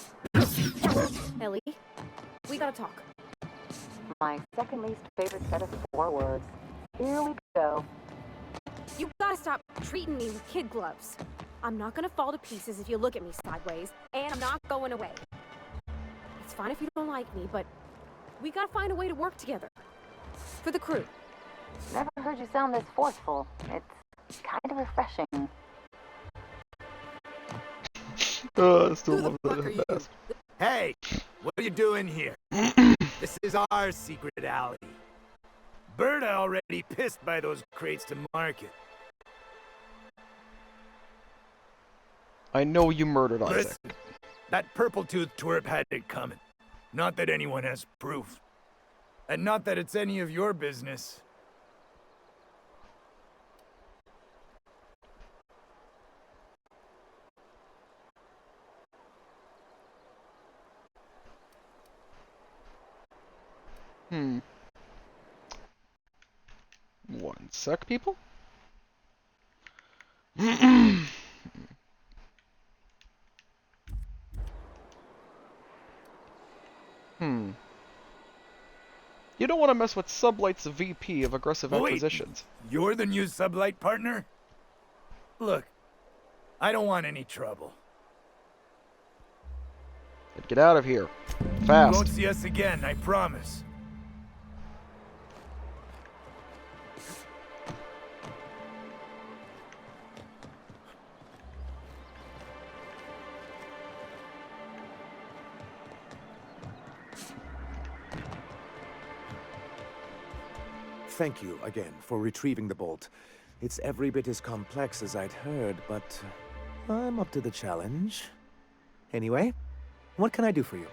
Ellie, we gotta talk. My second least favorite set of 4 words. Here we go. You gotta stop treating me with kid gloves. I'm not gonna fall to pieces if you look at me sideways, and I'm not going away. It's fine if you don't like me, but we gotta find a way to work together. For the crew. Never heard you sound this forceful. It's kind of refreshing. I still love that mask. Hey, what are you doing here? This is our secret alley. Berta already pissed by those crates to market. I know you murdered Isaac. Listen, that purple-toothed twerp had it coming. Not that anyone has proof. And not that it's any of your business. One sec, people. You don't want to mess with Sublight's VP of Aggressive Wait, Acquisitions. You're the new Sublight partner? Look, I don't want any trouble. Get out of here. You Fast. won't see us again, I promise. Thank you again for retrieving the bolt. It's every bit as complex as I'd heard, but I'm up to the challenge. Anyway, what can I do for you?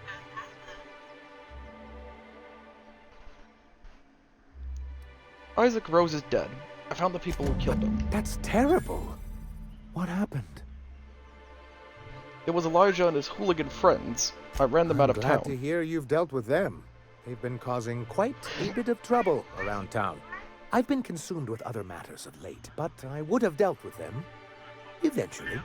Isaac Rose is dead. I found the people who killed him. That's terrible. What happened? It was Elijah and his hooligan friends. I ran them out of Glad town. to hear you've dealt with them. They've been causing quite a bit of trouble around town. I've been consumed with other matters of late, but I would have dealt with them eventually.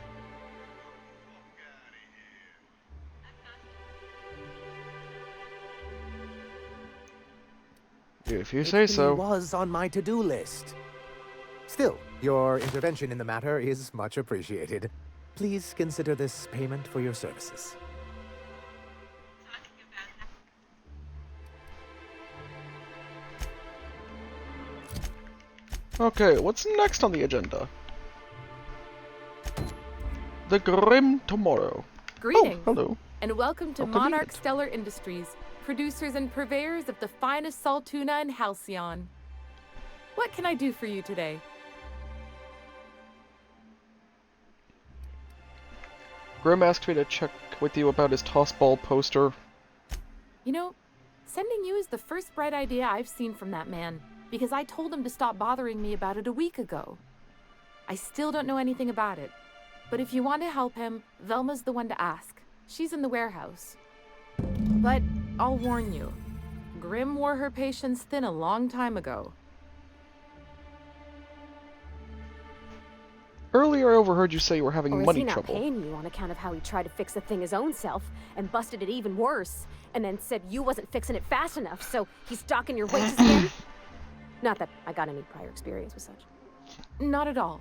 If you say so. It was on my to-do list. Still, your intervention in the matter is much appreciated. Please consider this payment for your services. Okay, what's next on the agenda? The Grim Tomorrow. Greetings. Oh, hello. And welcome to How Monarch convenient. Stellar Industries, producers and purveyors of the finest salt tuna in Halcyon. What can I do for you today? Grim asked me to check with you about his tossball poster. You know, sending you is the first bright idea I've seen from that man, because I told him to stop bothering me about it a week ago. I still don't know anything about it, but if you want to help him, Velma's the one to ask. She's in the warehouse. But I'll warn you, Grim wore her patience thin a long time ago. Earlier I overheard you say you were having Or is money he not trouble. paying you on account of how he tried to fix the thing his own self and busted it even worse, and then said you wasn't fixing it fast enough, so he's docking your wages again? Not that I got any prior experience with such. Not at all.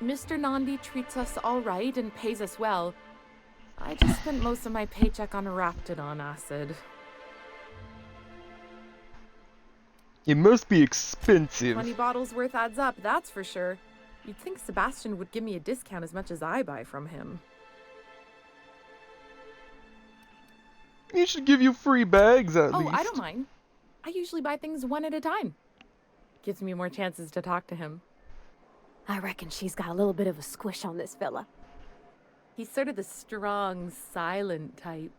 Mr. Nandi treats us all right and pays us well. I just spent most of my paycheck on Raptidon acid. It must be expensive. 20 bottles worth adds up, that's for sure. You'd think Sebastian would give me a discount as much as I buy from him. He should give you free bags at least. Oh, I don't mind. I usually buy things one at a time. Gives me more chances to talk to him. I reckon she's got a little bit of a squish on this fella. He's sort of the strong, silent type.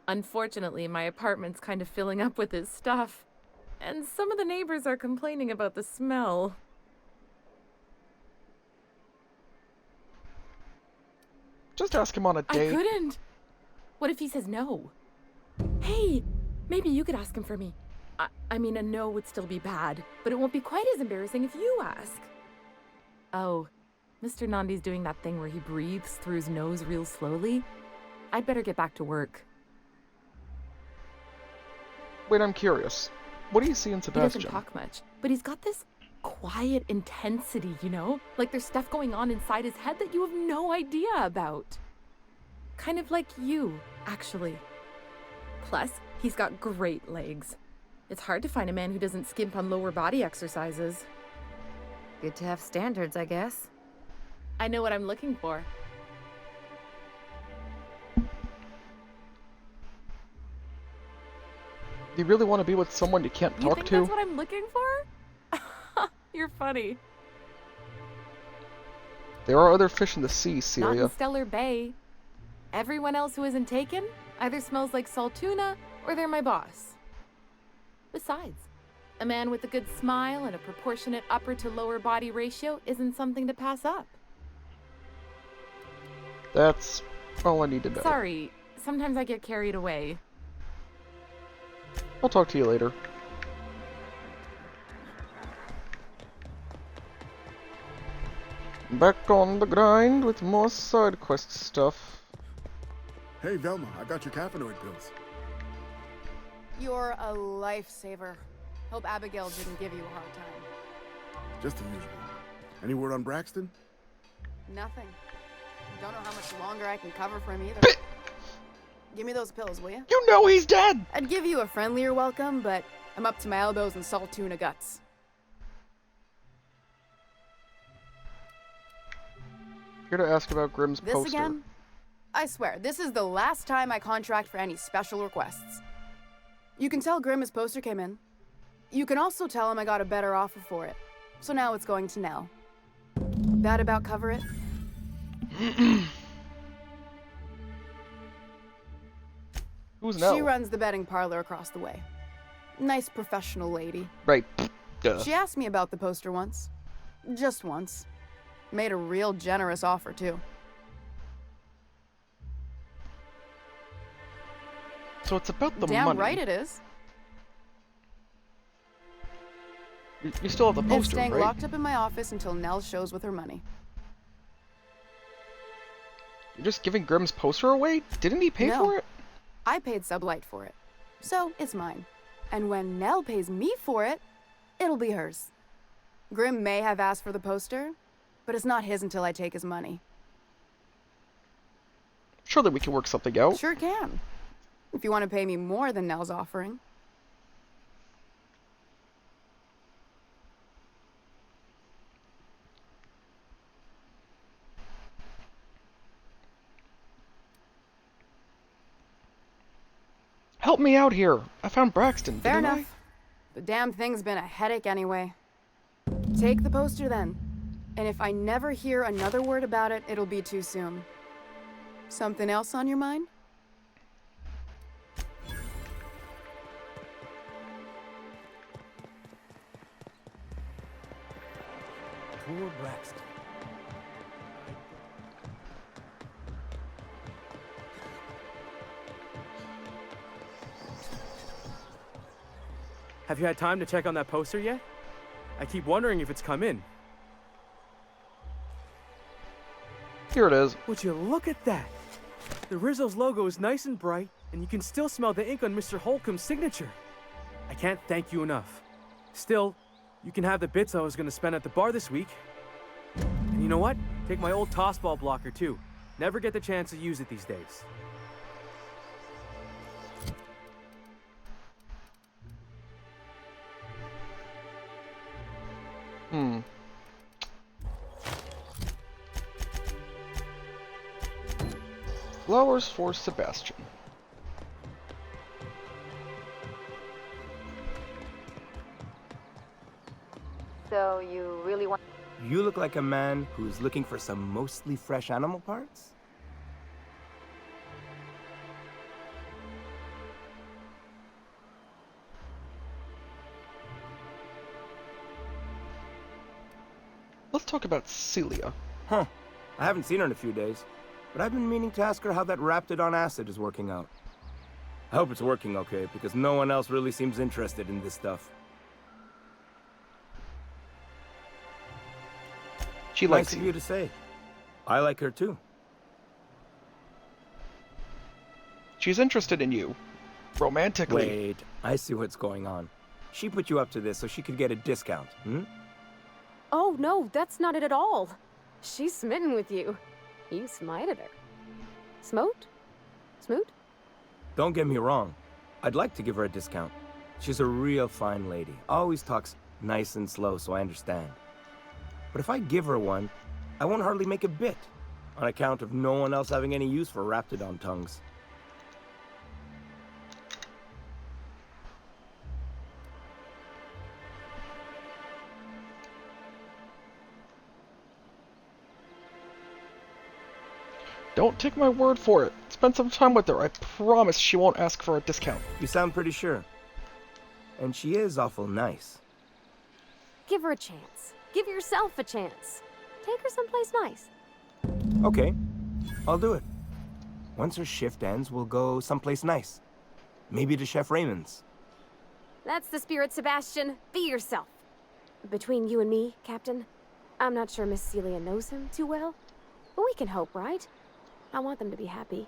Unfortunately, my apartment's kind of filling up with his stuff. And some of the neighbors are complaining about the smell. Just ask him on a date. I couldn't. What if he says no? Hey, maybe you could ask him for me. I mean, a no would still be bad, but it won't be quite as embarrassing if you ask. Oh, Mr. Nandi's doing that thing where he breathes through his nose real slowly. I'd better get back to work. Wait, I'm curious. What do you see in He Sebastian? doesn't talk much, but he's got this quiet intensity, you know? Like there's stuff going on inside his head that you have no idea about. Kind of like you, actually. Plus, he's got great legs. It's hard to find a man who doesn't skimp on lower body exercises. Good to have standards, I guess. I know what I'm looking for. Do you really want to be with someone you can't You talk think to? that's what I'm looking for? You're funny. There are other fish in the sea, Not Celia. in Stellar Bay. Everyone else who isn't taken either smells like salt tuna or they're my boss. Besides, a man with a good smile and a proportionate upper to lower body ratio isn't something to pass up. That's all I need to know. Sorry, sometimes I get carried away. I'll talk to you later. Back on the grind with more side quest stuff. Hey, Velma, I got your caffeinoid pills. You're a lifesaver. Hope Abigail didn't give you a hard time. Just the usual. Any word on Braxton? Nothing. Don't know how much longer I can cover for him either. Give me those pills, will you? You know he's dead! I'd give you a friendlier welcome, but I'm up to my elbows in salt tuna guts. Here to ask about Grimm's This poster. again? I swear, this is the last time I contract for any special requests. You can tell Grimm his poster came in. You can also tell him I got a better offer for it. So now it's going to Nell. That about cover it? Who's Nell? She runs the betting parlor across the way. Nice professional lady. Right. Duh. She asked me about the poster once. Just once. Made a real generous offer, too. So it's about the Damn money. right it is. You still have the It's poster, staying right? locked up in my office until Nell shows with her money. You're just giving Grimm's poster away? Didn't he pay No. for it? I paid Sublight for it. So, it's mine. And when Nell pays me for it, it'll be hers. Grimm may have asked for the poster, but it's not his until I take his money. Surely we can work something out. Sure can. If you want to pay me more than Nell's offering. Help me out here. I found Braxton, Fair didn't enough. The damn thing's been a headache anyway. Take the poster then. And if I never hear another word about it, it'll be too soon. Something else on your mind? Poor Braxton. Have you had time to check on that poster yet? I keep wondering if it's come in. Here it is. Would you look at that? The Rizzo's logo is nice and bright, and you can still smell the ink on Mr. Holcomb's signature. I can't thank you enough. Still, you can have the bits I was going to spend at the bar this week. And you know what? Take my old tossball blocker too. Never get the chance to use it these days. Flowers for Sebastian. So you really want... You look like a man who's looking for some mostly fresh animal parts? Let's talk about Celia. Huh. I haven't seen her in a few days, but I've been meaning to ask her how that Raptidon acid is working out. I hope it's working okay, because no one else really seems interested in this stuff. She likes nice of you to say. I like her too. She's interested in you. Romantically. Wait, I see what's going on. She put you up to this so she could get a discount, hmm? Oh, no, that's not it at all. She's smitten with you. You smited her. Smote? Smoot? Don't get me wrong. I'd like to give her a discount. She's a real fine lady. Always talks nice and slow, so I understand. But if I give her one, I won't hardly make a bit, on account of no one else having any use for Raptidon tongues. Don't take my word for it. Spend some time with her. I promise she won't ask for a discount. You sound pretty sure. And she is awful nice. Give her a chance. Give yourself a chance. Take her someplace nice. Okay, I'll do it. Once her shift ends, we'll go someplace nice. Maybe to Chef Raymond's. That's the spirit, Sebastian. Be yourself. Between you and me, Captain, I'm not sure Miss Celia knows him too well, but we can hope, right? I want them to be happy.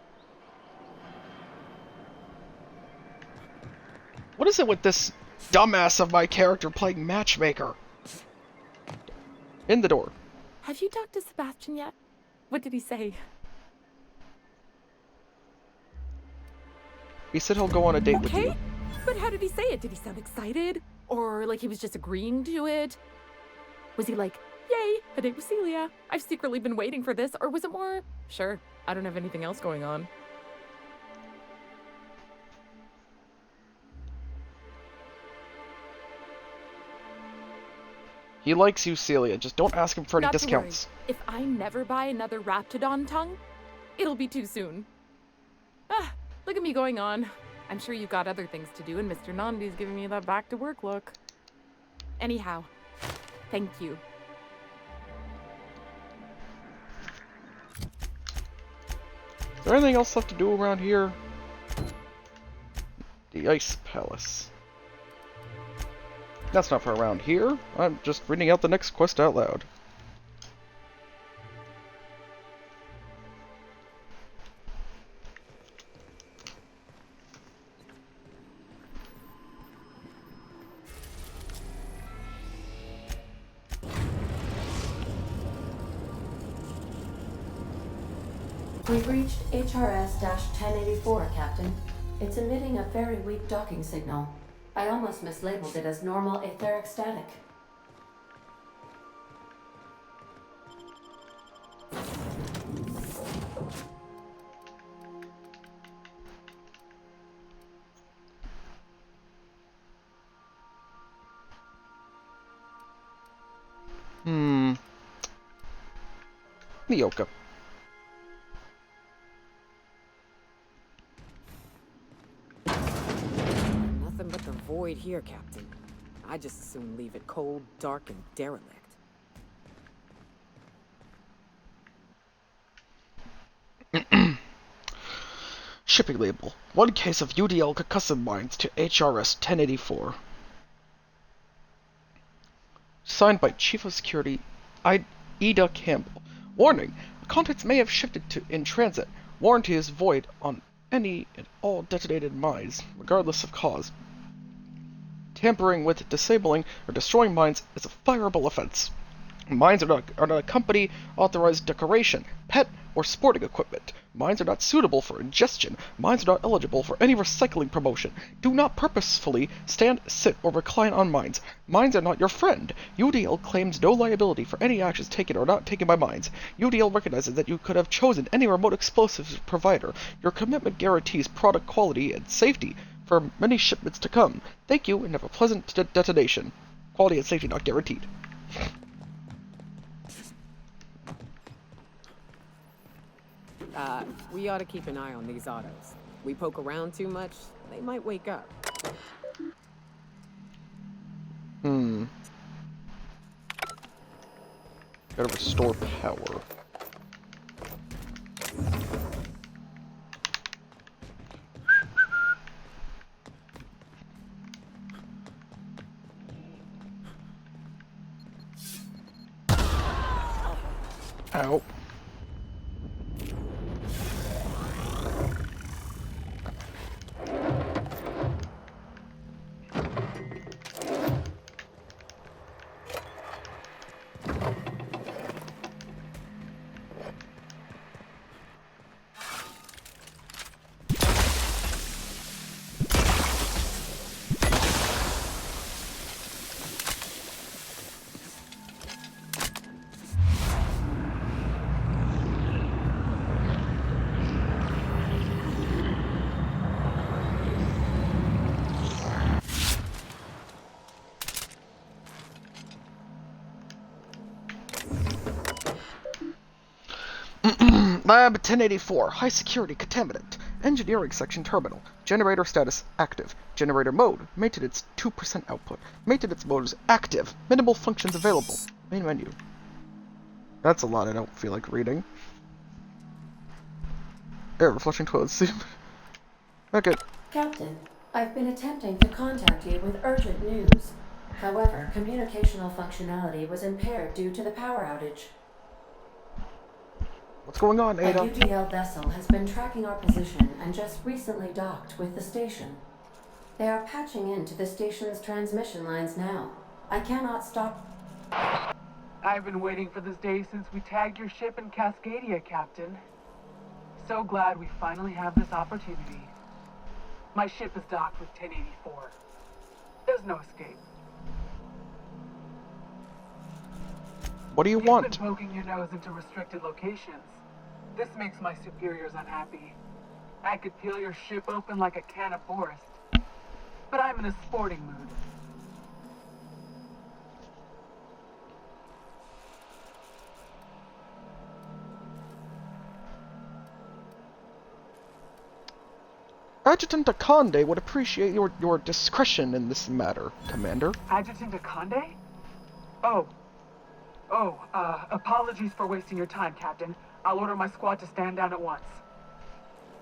What is it with this dumbass of my character playing matchmaker? In the door. Have you talked to Sebastian yet? What did he say? He said he'll go on a date with you. But how did he say it? Did he sound excited? Or like he was just agreeing to it? Was he like, yay, a date with Celia? I've secretly been waiting for this. Or was it more, sure, I don't have anything else going on? He likes you, Celia. Just don't ask him for any Not to discounts. worry. If I never buy another Raptidon tongue, it'll be too soon. Ah, look at me going on. I'm sure you've got other things to do, and Mr. Nandi's giving me that back-to-work look. Anyhow, thank you. Is there anything else left to do around here? The Ice Palace. That's not for around here. I'm just reading out the next quest out loud. We've reached HRS-1084, Captain. It's emitting a very weak docking signal. I almost mislabeled it as normal etheric static. Mioka. Nothing but the void here, Captain. I just as soon leave it cold, dark, and derelict. Shipping label. 1 case of UDL concussive mines to HRS 1084. Signed by Chief of Security Ida Campbell. Warning. Contents may have shifted to in transit. Warranty is void on any and all detonated mines, regardless of cause. Tampering with, disabling, or destroying mines is a fireable offense. Mines are not a company-authorized decoration, pet, or sporting equipment. Mines are not suitable for ingestion. Mines are not eligible for any recycling promotion. Do not purposefully stand, sit, or recline on mines. Mines are not your friend. UDL claims no liability for any actions taken or not taken by mines. UDL recognizes that you could have chosen any remote explosives provider. Your commitment guarantees product quality and safety for many shipments to come. Thank you, and have a pleasant detonation. Quality and safety not guaranteed. We ought to keep an eye on these autos. We poke around too much, they might wake up. Gotta restore power. Ow. Lab 1084, high security contaminant. Engineering section terminal. Generator status active. Generator mode, maintenance 2% output. Maintenance mode is active. Minimal functions available. Main menu. That's a lot I don't feel like reading. Air flushing toilet seat. Okay. Captain, I've been attempting to contact you with urgent news. However, communicational functionality was impaired due to the power outage. What's going on, Ada? A UDL vessel has been tracking our position and just recently docked with the station. They are patching into the station's transmission lines now. I cannot stop. I've been waiting for this day since we tagged your ship in Cascadia, Captain. So glad we finally have this opportunity. My ship is docked with 1084. There's no escape. What do you want? You've been poking your nose into restricted locations. This makes my superiors unhappy. I could peel your ship open like a can of Forest. But I'm in a sporting mood. Adjutant Akande would appreciate your discretion in this matter, Commander. Adjutant Akande? Apologies for wasting your time, Captain. I'll order my squad to stand down at once.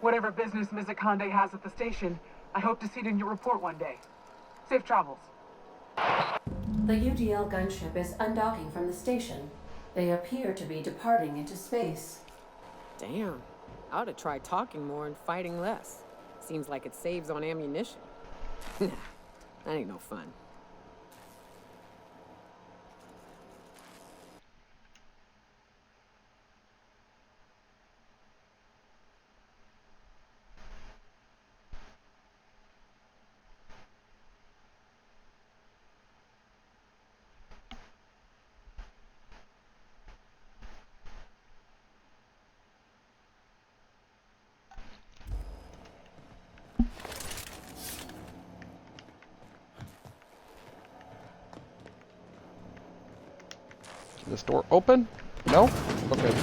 Whatever business Ms. Akande has at the station, I hope to see it in your report one day. Safe travels. The UDL gunship is undocking from the station. They appear to be departing into space. Damn. I ought to try talking more and fighting less. Seems like it saves on ammunition. Nah, that ain't no fun. Is this door open? No? Okay.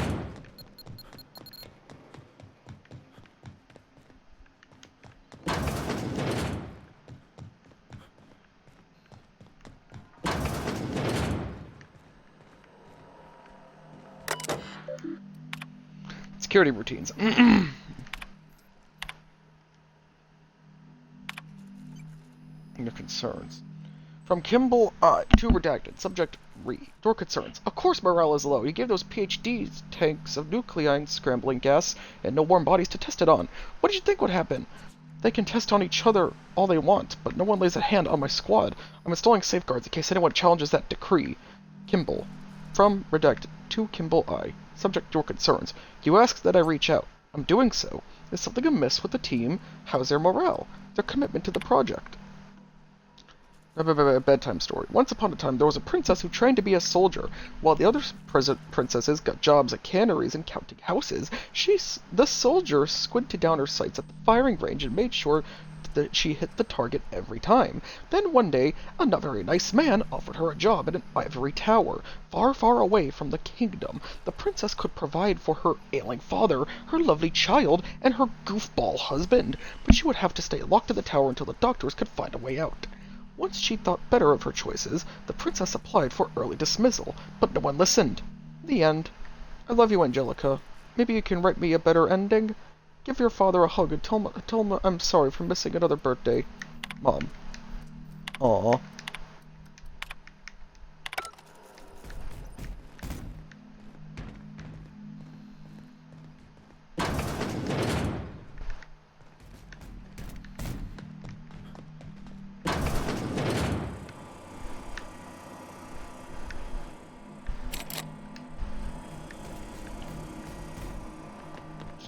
Security routines. Your concerns. From Kimball to Redacted. Subject read. Your concerns. Of course morale is low. You gave those PhDs tanks of nuclei scrambling gas and no warm bodies to test it on. What did you think would happen? They can test on each other all they want, but no one lays a hand on my squad. I'm installing safeguards in case anyone challenges that decree. Kimball. From Redacted to Kimball I. Subject your concerns. You asked that I reach out. I'm doing so. Is something amiss with the team? How's their morale? Their commitment to the project? Bedtime story. Once upon a time, there was a princess who trained to be a soldier. While the other princesses got jobs at canneries and counting houses, the soldier squinted down her sights at the firing range and made sure that she hit the target every time. Then one day, a not very nice man offered her a job in an ivory tower, far, far away from the kingdom. The princess could provide for her ailing father, her lovely child, and her goofball husband, but she would have to stay locked in the tower until the doctors could find a way out. Once she thought better of her choices, the princess applied for early dismissal, but no one listened. The end. I love you, Angelica. Maybe you can write me a better ending? Give your father a hug and tell him I'm sorry for missing another birthday. Mom. Aww.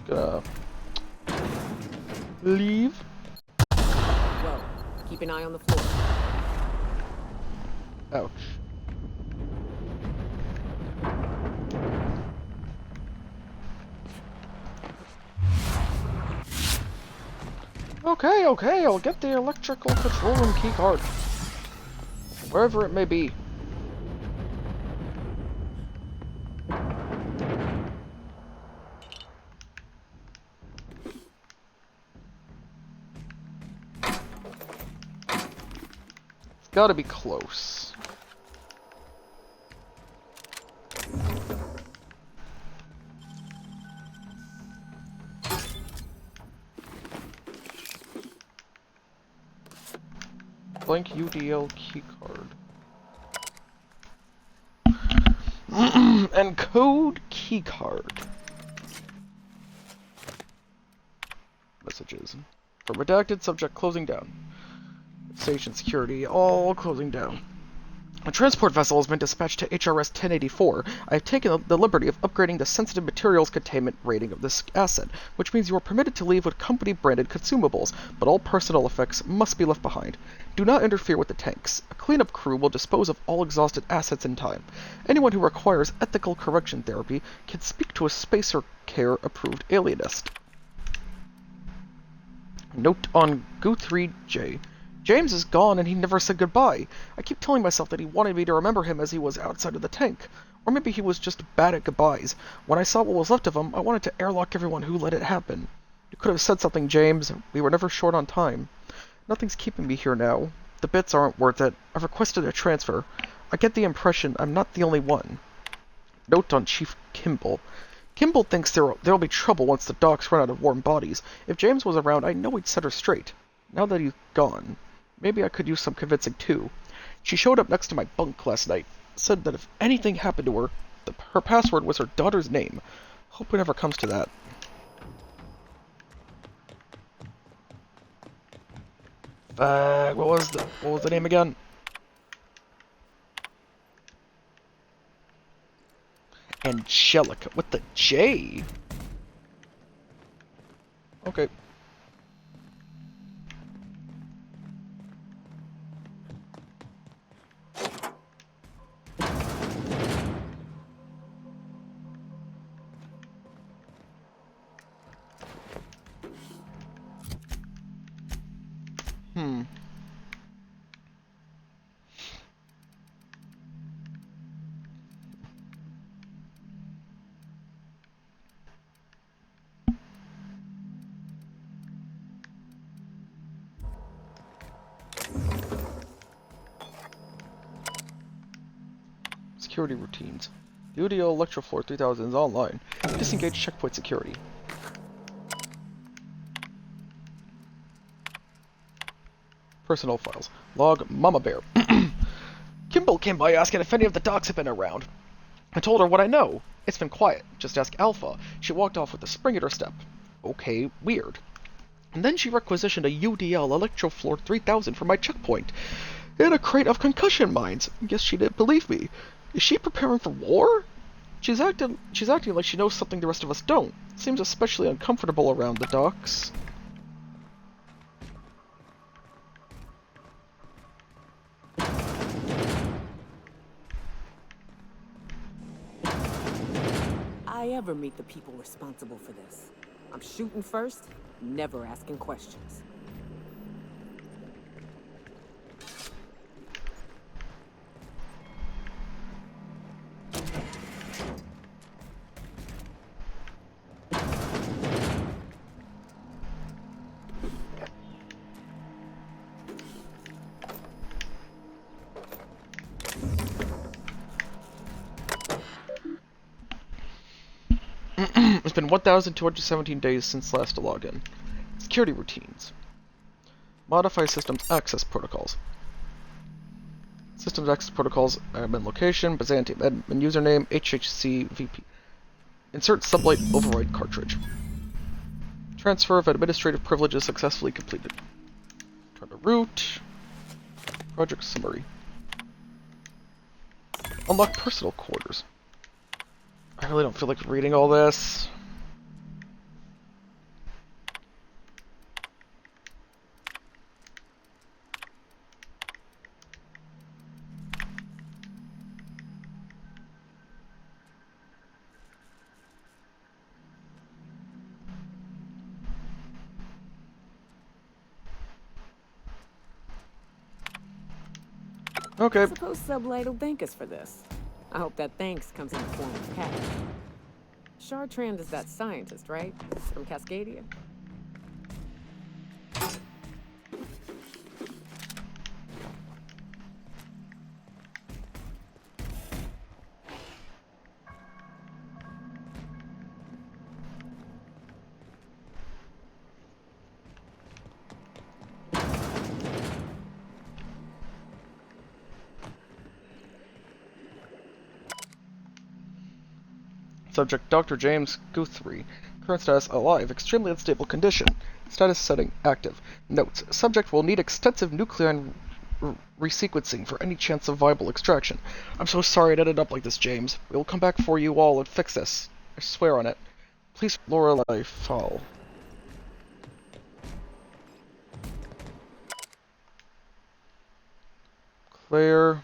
Gonna leave. Whoa, keep an eye on the floor. Ouch. Okay, I'll get the electrical control room keycard. Wherever it may be. Gotta be close. Blank UDL keycard. And code keycard. Messages. From redacted, subject closing down. Station security, all closing down. A transport vessel has been dispatched to HRS 1084. I have taken the liberty of upgrading the sensitive materials containment rating of this asset, which means you are permitted to leave with company-branded consumables, but all personal effects must be left behind. Do not interfere with the tanks. A cleanup crew will dispose of all exhausted assets in time. Anyone who requires ethical correction therapy can speak to a Spacer Care-approved alienist. Note on Guthrie-J. James is gone and he never said goodbye. I keep telling myself that he wanted me to remember him as he was outside of the tank. Or maybe he was just bad at goodbyes. When I saw what was left of him, I wanted to airlock everyone who let it happen. You could have said something, James. We were never short on time. Nothing's keeping me here now. The bits aren't worth it. I've requested a transfer. I get the impression I'm not the only one. Note on Chief Kimball. Kimball thinks there'll be trouble once the docks run out of warm bodies. If James was around, I know he'd set her straight. Now that he's gone, maybe I could use some convincing too. She showed up next to my bunk last night. Said that if anything happened to her, her password was her daughter's name. Hope it never comes to that. What was the name again? Angelica with the J. Okay. Security routines. The UDL Electrofloor 3000 is online. Disengage checkpoint security. Personal files. Log Mama Bear. Kimball came by asking if any of the docs have been around. I told her what I know. It's been quiet. Just ask Alpha. She walked off with a spring at her step. Okay, weird. And then she requisitioned a UDL Electrofloor 3000 for my checkpoint. And a crate of concussion mines. Guess she didn't believe me. Is she preparing for war? She's acting like she knows something the rest of us don't. Seems especially uncomfortable around the docks. I ever meet the people responsible for this. I'm shooting first, never asking questions. It's been 1,217 days since last login. Security routines. Modify systems access protocols. Systems access protocols, admin location, Byzantium admin username, HHC VP. Insert sublight override cartridge. Transfer of administrative privileges successfully completed. Turn to root. Project summary. Unlock personal quarters. I really don't feel like reading all this. Okay. I suppose Sublight will thank us for this. I hope that thanks comes in the form of cash. Chartrand is that scientist, right? From Cascadia? Subject Dr. James Guthrie. Current status alive, extremely unstable condition. Status setting active. Notes: subject will need extensive nucleon resequencing for any chance of viable extraction. I'm so sorry it ended up like this, James. We'll come back for you all and fix this. I swear on it. Please, Lorelei Fall. Claire.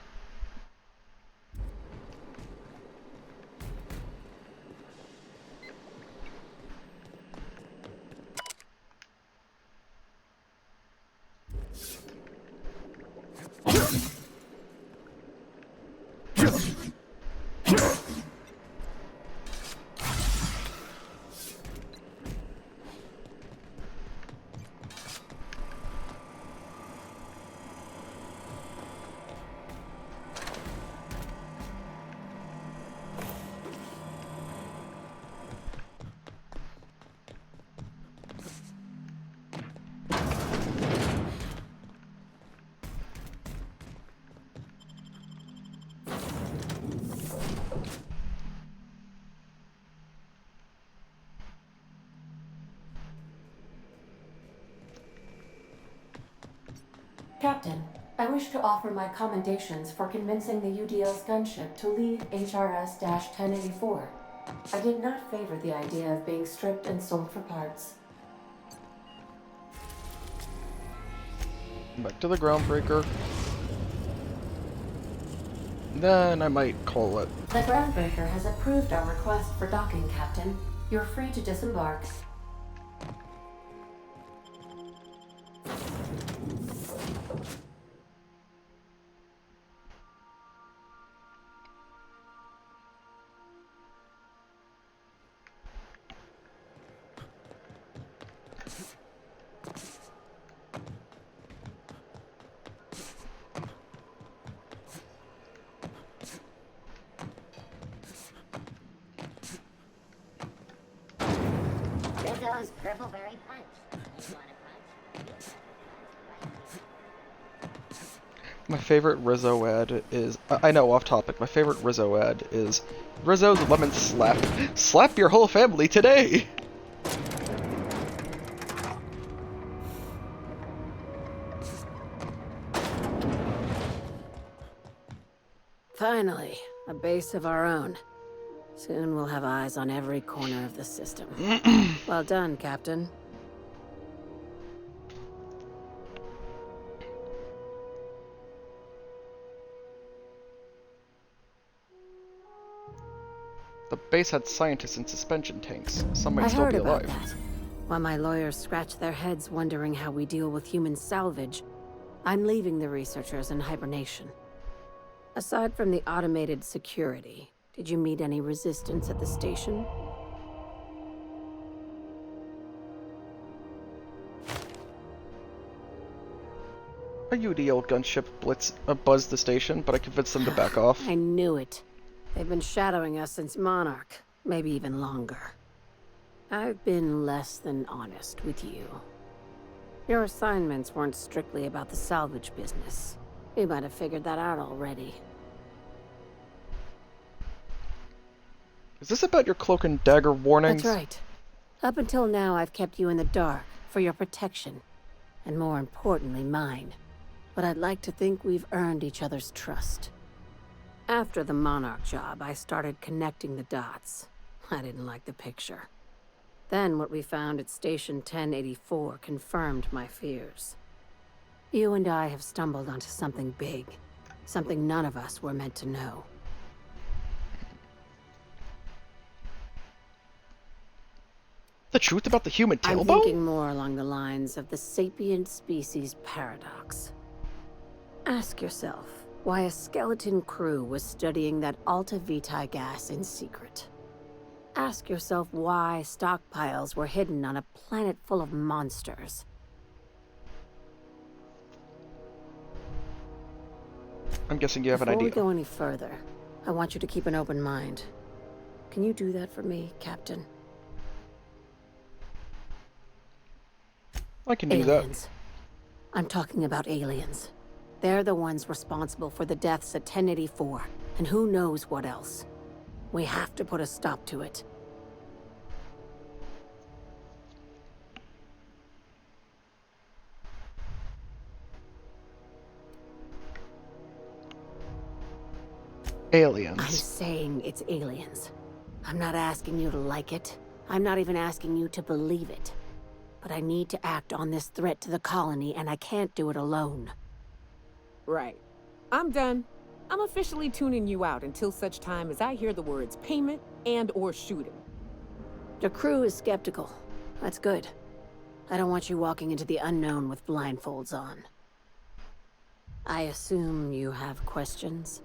Captain, I wish to offer my commendations for convincing the UDL's gunship to leave HRS-1084. I did not favor the idea of being stripped and sold for parts. Back to the Groundbreaker. Then I might call it. The Groundbreaker has approved our request for docking, Captain. You're free to disembark. Rizzo's Purpleberry Punch. You want a punch? My favorite Rizzo ad is, I know, off topic, my favorite Rizzo ad is Rizzo's Lemon Slap. Slap your whole family today! Finally, a base of our own. Soon we'll have eyes on every corner of the system. Well done, Captain. The base had scientists in suspension tanks. Some might I still heard be about alive. that. While my lawyers scratch their heads wondering how we deal with human salvage, I'm leaving the researchers in hibernation. Aside from the automated security, did you meet any resistance at the station? A UDL gunship buzzed the station, but I convinced them to back off. I knew it. They've been shadowing us since Monarch, maybe even longer. I've been less than honest with you. Your assignments weren't strictly about the salvage business. You might have figured that out already. Is this about your cloak and dagger warnings? That's right. Up until now, I've kept you in the dark for your protection, and more importantly, mine. But I'd like to think we've earned each other's trust. After the Monarch job, I started connecting the dots. I didn't like the picture. Then what we found at Station 1084 confirmed my fears. You and I have stumbled onto something big. Something none of us were meant to know. The truth about the human I'm tailbone? thinking more along the lines of the sapient species paradox. Ask yourself why a skeleton crew was studying that Alta Vitae gas in secret. Ask yourself why stockpiles were hidden on a planet full of monsters. I'm guessing you have an Before idea. we go any further, I want you to keep an open mind. Can you do that for me, Captain? I can do Aliens. I'm talking about aliens. They're the ones responsible for the deaths at 1084, and who knows what else. We have to put a stop to it. I'm Aliens. saying it's aliens. I'm not asking you to like it. I'm not even asking you to believe it. But I need to act on this threat to the colony, and I can't do it alone. Right. I'm done. I'm officially tuning you out until such time as I hear the words payment and/or shooting. The crew is skeptical. That's good. I don't want you walking into the unknown with blindfolds on. I assume you have questions?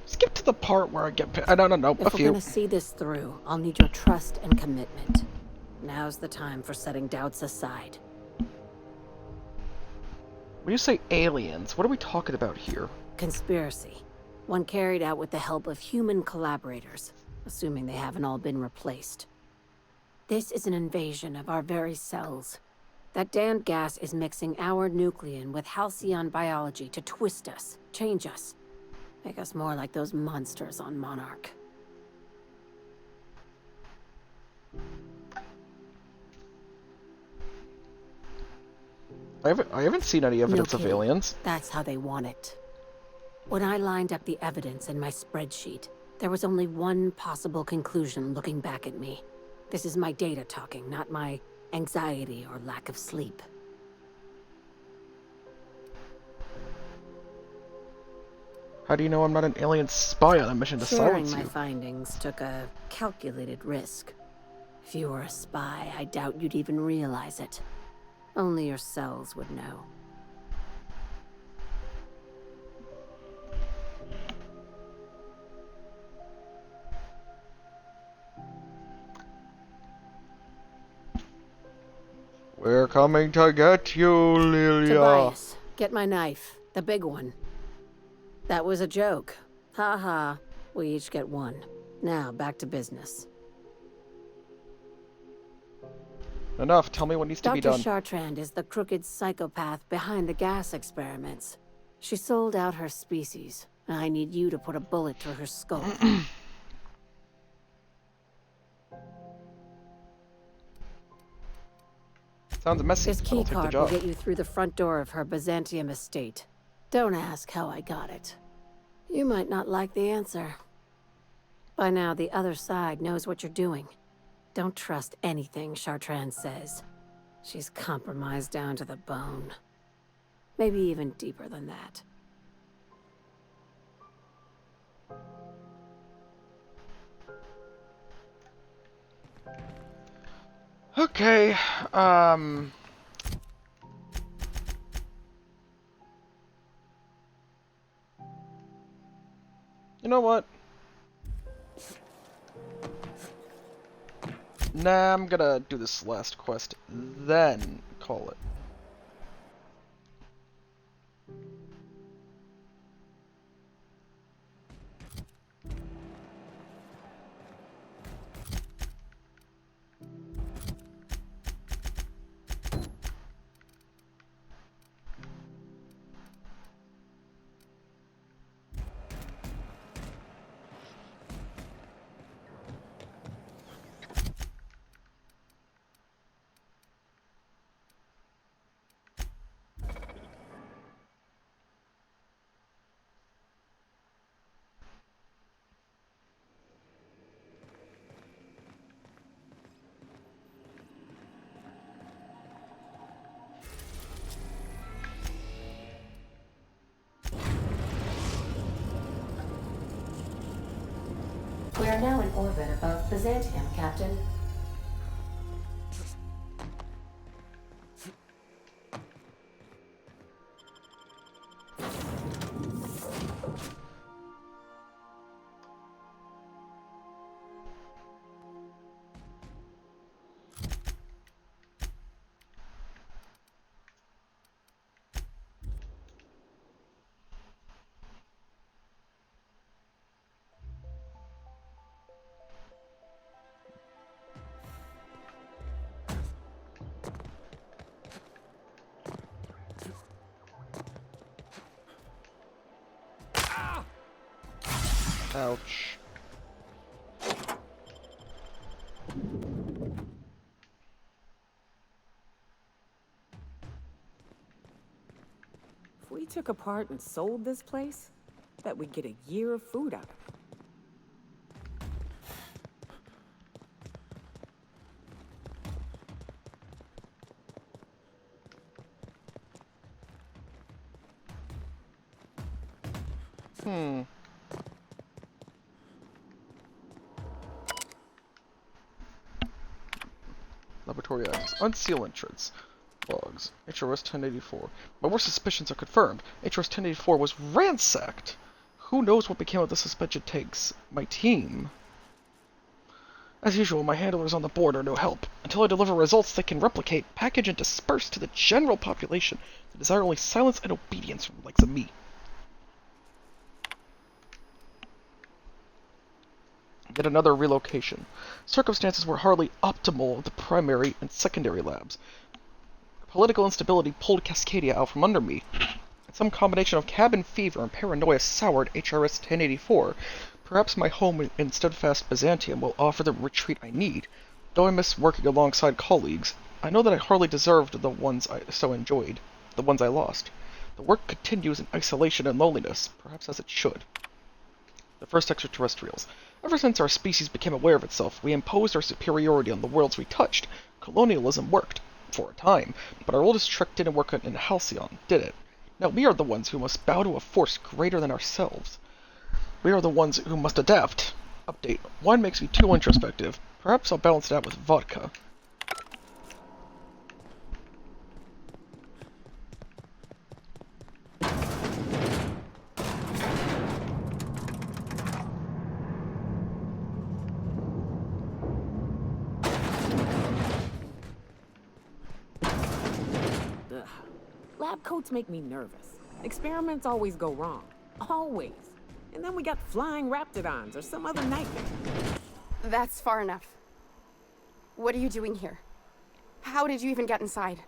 Skip to the part where I get... I don't know, a If we're few. gonna see this through, I'll need your trust and commitment. Now's the time for setting doubts aside. When you say aliens, what are we talking about here? Conspiracy. One carried out with the help of human collaborators, assuming they haven't all been replaced. This is an invasion of our very cells. That damned gas is mixing our nucleon with halcyon biology to twist us, change us, make us more like those monsters on Monarch. I haven't seen any evidence No of kidding. aliens. That's how they want it. When I lined up the evidence in my spreadsheet, there was only one possible conclusion looking back at me. This is my data talking, not my anxiety or lack of sleep. How do you know I'm not an alien spy on a mission to Sharing silence my you? findings took a calculated risk. If you were a spy, I doubt you'd even realize it. Only your cells would know. We're coming to get you, Lilia. Tobias, get my knife. The big one. That was a joke. Ha ha. We each get one. Now, back to business. Enough, tell me what needs to be Dr. done. Chartrand is the crooked psychopath behind the gas experiments. She sold out her species. I need you to put a bullet through her skull. Sounds messy, This but I'll take the keycard will job. get you through the front door of her Byzantium estate. Don't ask how I got it. You might not like the answer. By now, the other side knows what you're doing. Don't trust anything Chartrand says. She's compromised down to the bone. Maybe even deeper than that. Okay, you know what? Nah, I'm gonna do this last quest, then call it. We are now in orbit above Byzantium, Captain. Ouch. If we took apart and sold this place, bet we'd get a year of food out of it. Laboratory access. Unseal entrance. Logs. HRS 1084. My worst suspicions are confirmed. HRS 1084 was ransacked. Who knows what became of the suspected tanks? My team. As usual, my handlers on the board are no help. Until I deliver results they can replicate, package, and disperse to the general population that desire only silence and obedience from the likes of me. Yet another relocation. Circumstances were hardly optimal at the primary and secondary labs. Political instability pulled Cascadia out from under me. Some combination of cabin fever and paranoia soured HRS 1084. Perhaps my home in steadfast Byzantium will offer the retreat I need. Though I miss working alongside colleagues, I know that I hardly deserved the ones I so enjoyed, the ones I lost. The work continues in isolation and loneliness, perhaps as it should. The first extraterrestrials. Ever since our species became aware of itself, we imposed our superiority on the worlds we touched. Colonialism worked, for a time, but our oldest trick didn't work in Halcyon, did it? Now we are the ones who must bow to a force greater than ourselves. We are the ones who must adapt. Update. Wine makes me too introspective. Perhaps I'll balance it out with vodka. Ugh. Lab coats make me nervous. Experiments always go wrong. Always. And then we got flying raptidons or some other nightmare. That's far enough. What are you doing here? How did you even get inside?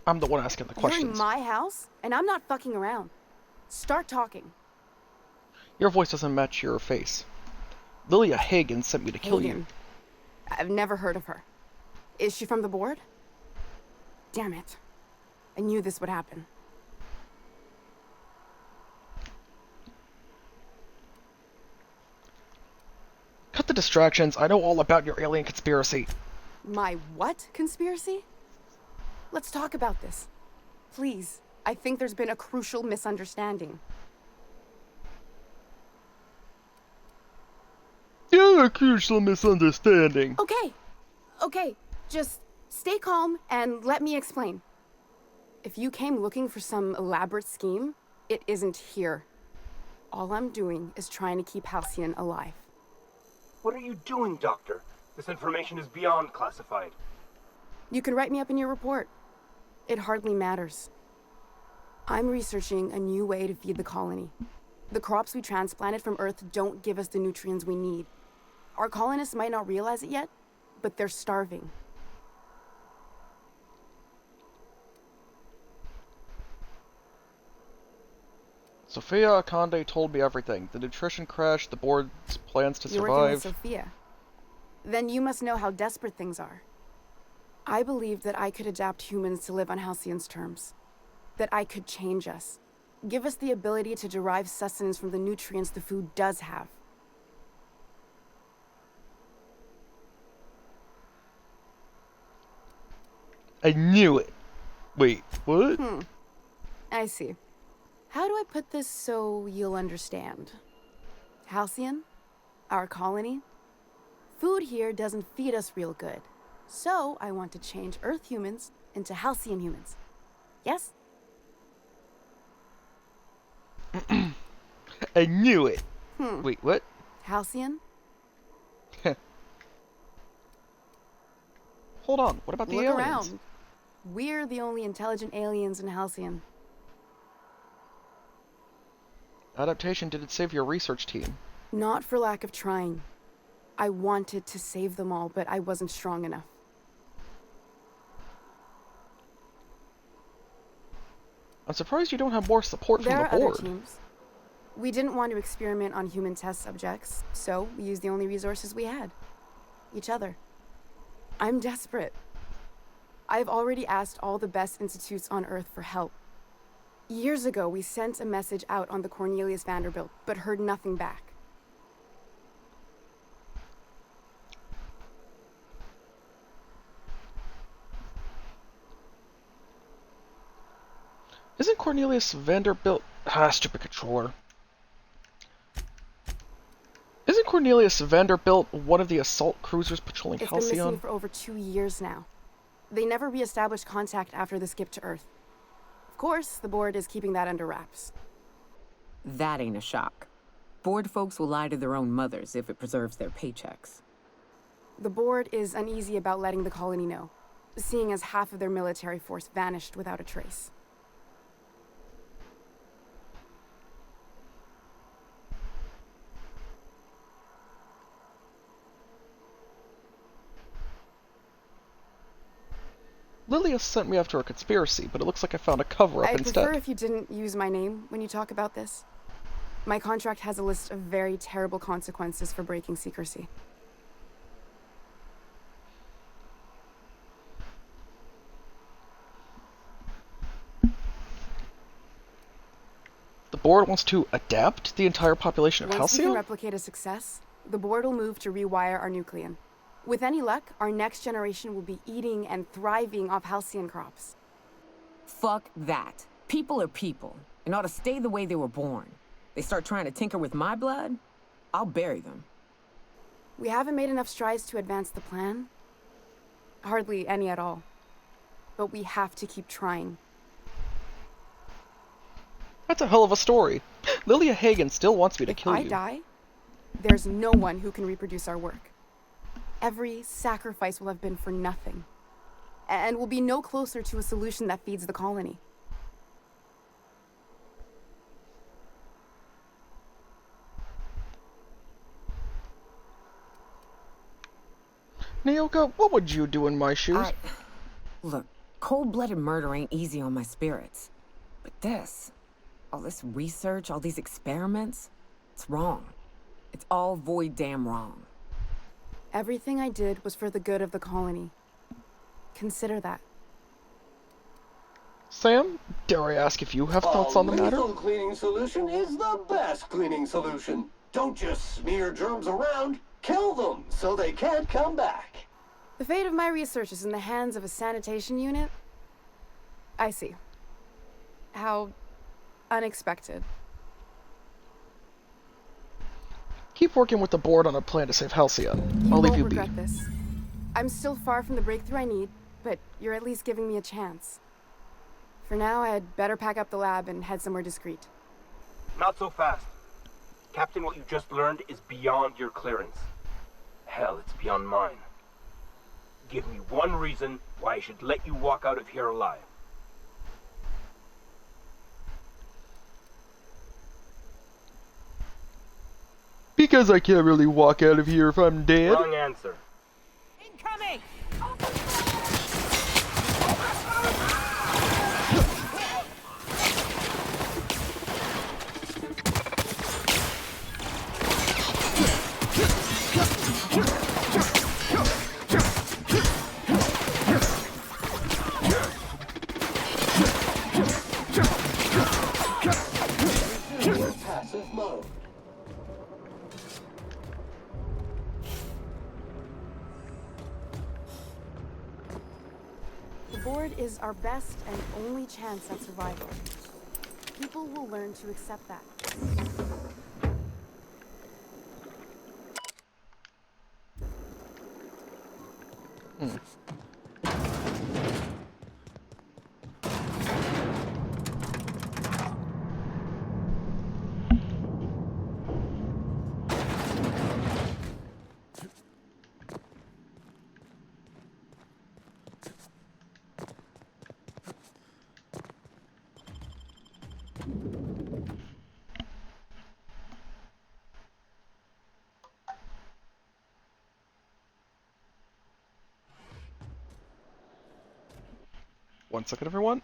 I'm the one asking the questions. You're in my house, and I'm not fucking around. Start talking. Your voice doesn't match your face. Lilia Hagen sent me to kill you. I've never heard of her. Is she from the board? Damn it. I knew this would happen. Cut the distractions. I know all about your alien conspiracy. My what conspiracy? Let's talk about this. Please. I think there's been a crucial misunderstanding. Yeah, a crucial misunderstanding. Okay. Just stay calm and let me explain. If you came looking for some elaborate scheme, it isn't here. All I'm doing is trying to keep Halcyon alive. What are you doing, Doctor? This information is beyond classified. You can write me up in your report. It hardly matters. I'm researching a new way to feed the colony. The crops we transplanted from Earth don't give us the nutrients we need. Our colonists might not realize it yet, but they're starving. Sophia Akande told me everything. The nutrition crash, the board's plans to You're working with survive. Sophia. Then you must know how desperate things are. I believed that I could adapt humans to live on Halcyon's terms. That I could change us. Give us the ability to derive sustenance from the nutrients the food does have. I knew it. Wait, what? I see. How do I put this so you'll understand? Halcyon, our colony, food here doesn't feed us real good. So I want to change Earth humans into Halcyon humans. Yes? I knew it. Wait, what? Halcyon? Hold on, what about the Look aliens? around. We're the only intelligent aliens in Halcyon. Adaptation didn't save your research team. Not for lack of trying. I wanted to save them all, but I wasn't strong enough. I'm surprised you don't have more support from There the are other board. teams. We didn't want to experiment on human test subjects, so we used the only resources we had. Each other. I'm desperate. I've already asked all the best institutes on Earth for help. Years ago, we sent a message out on the Cornelius Vanderbilt, but heard nothing back. Isn't Cornelius Vanderbilt... Ah, stupid controller. Isn't Cornelius Vanderbilt one of the assault cruisers patrolling It's been missing Halcyon? for over 2 years now. They never re-established contact after the skip to Earth. Of course, the board is keeping that under wraps. That ain't a shock. Board folks will lie to their own mothers if it preserves their paychecks. The board is uneasy about letting the colony know, seeing as half of their military force vanished without a trace. Lilia sent me after a conspiracy, but it looks like I found a cover-up I'd instead. prefer if you didn't use my name when you talk about this. My contract has a list of very terrible consequences for breaking secrecy. The board wants to adapt the entire population of Once we can Halcyon? replicate a success, the board will move to rewire our nucleon. With any luck, our next generation will be eating and thriving off Halcyon crops. Fuck that. People are people, and ought to stay the way they were born. They start trying to tinker with my blood, I'll bury them. We haven't made enough strides to advance the plan. Hardly any at all. But we have to keep trying. That's a hell of a story. Lilia Hagen still wants me to If kill I you. die, there's no one who can reproduce our work. Every sacrifice will have been for nothing. And we'll be no closer to a solution that feeds the colony. Nyoka, what would you do in my shoes? Look, cold-blooded murder ain't easy on my spirits. But all this research, all these experiments, it's wrong. It's all void damn wrong. Everything I did was for the good of the colony. Consider that. Sam, dare I ask if you have thoughts on the matter? A lethal cleaning solution is the best cleaning solution. Don't just smear germs around. Kill them so they can't come back. The fate of my research is in the hands of a sanitation unit? I see. How unexpected. Keep working with the board on a plan to save Halcyon. I'll leave you won't be. regret this. I'm still far from the breakthrough I need, but you're at least giving me a chance. For now, I had better pack up the lab and head somewhere discreet. Not so fast. Captain, what you just learned is beyond your clearance. Hell, it's beyond mine. Give me one reason why I should let you walk out of here alive. Because I can't really walk out of here if I'm dead. Wrong answer. Incoming! Passive mode. The board is our best and only chance at survival. People will learn to accept that. One second, everyone.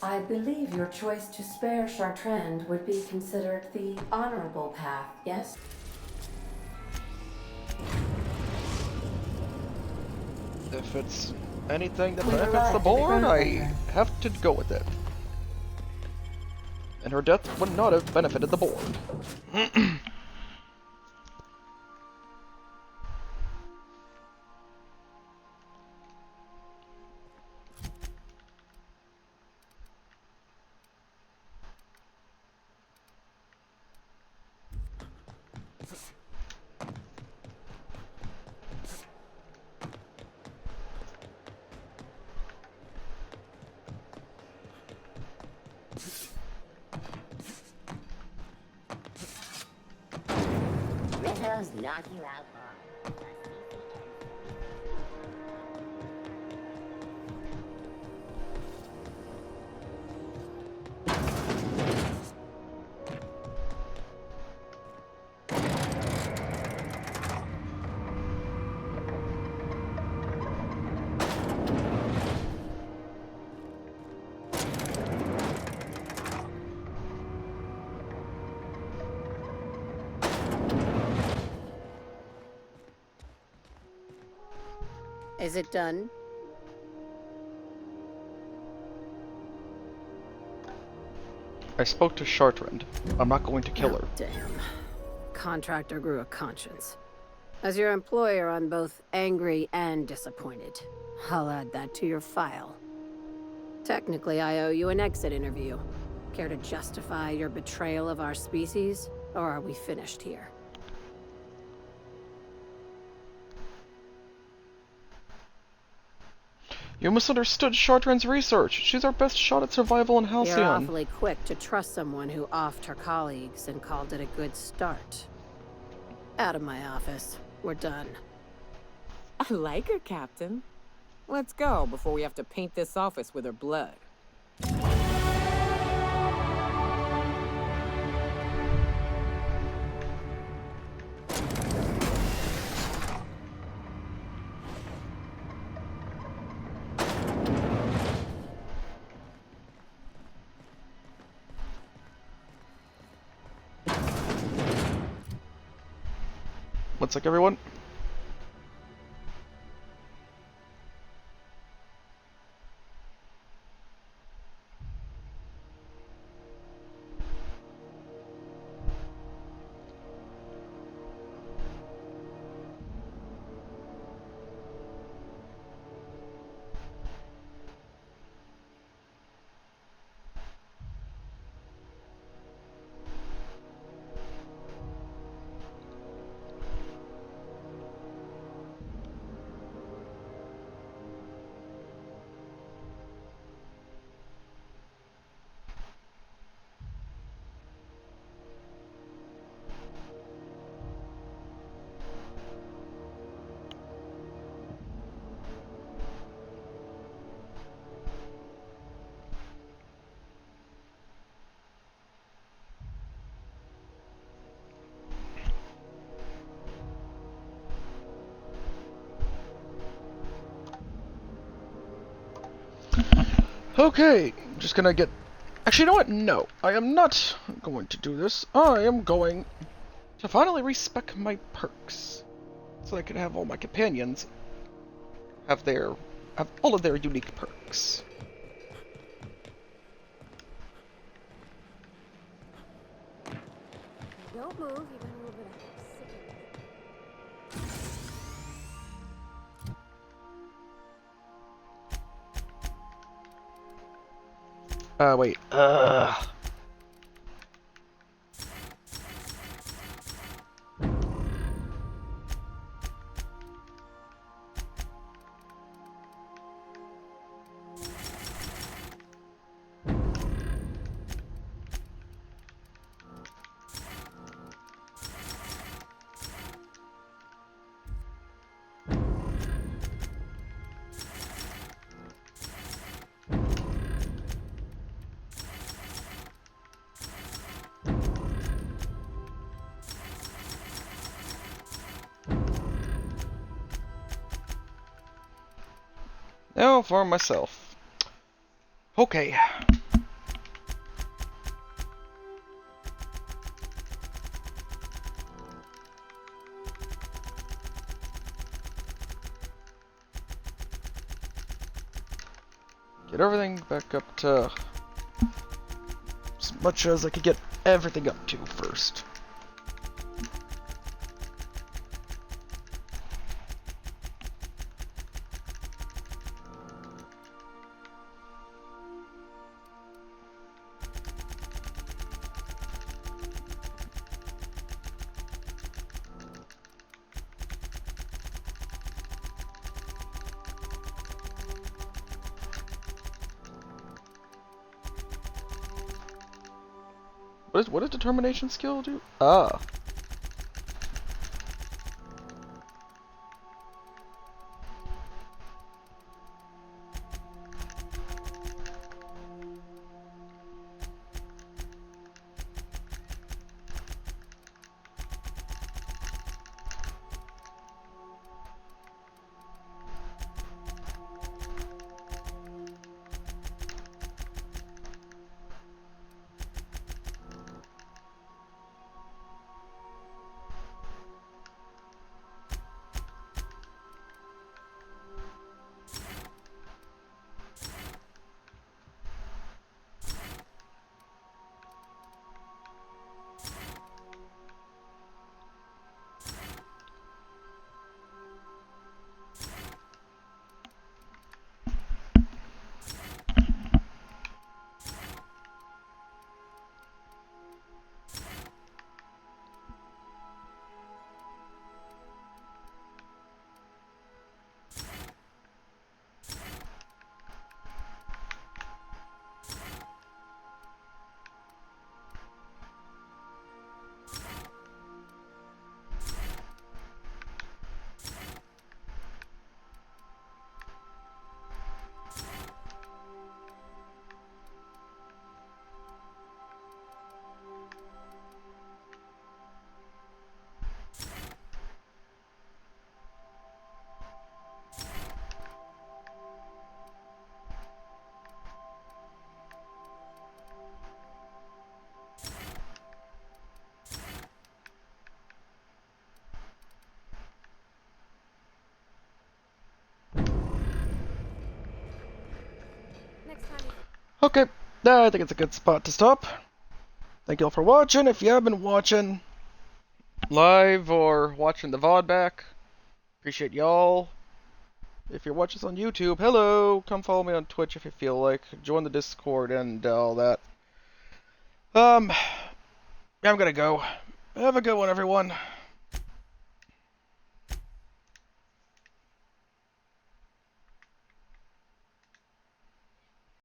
I believe your choice to spare Chartrand would be considered the honorable path, yes? If it's anything that We've benefits the arrived at the board, Grand I Lair. have to go with it. And her death would not have benefited the board. Rizzo's knock you out, Bob. Is it done? I spoke to Chartrand. I'm not going to kill her. Damn. Contractor grew a conscience. As your employer, I'm both angry and disappointed. I'll add that to your file. Technically, I owe you an exit interview. Care to justify your betrayal of our species, or are we finished here? You misunderstood Chartrand's research. She's our best shot at survival in Halcyon. You're awfully quick to trust someone who offed her colleagues and called it a good start. Out of my office. We're done. I like her, Captain. Let's go before we have to paint this office with her blood. One sec, everyone. Okay, just gonna get... Actually, you know what? No, I am not going to do this. I am going to finally respec my perks. So I can have all my companions have all of their unique perks. Don't move, you've been a little bit sick. Wait, now for myself. Okay. Get everything back up to as much as I could get everything up to first. What does determination skill do? Ah. Okay, I think it's a good spot to stop. Thank you all for watching. If you have been watching live or watching the VOD back, appreciate y'all. If you're watching this on YouTube, hello! Come follow me on Twitch if you feel like. Join the Discord and all that. Yeah, I'm gonna go. Have a good one, everyone.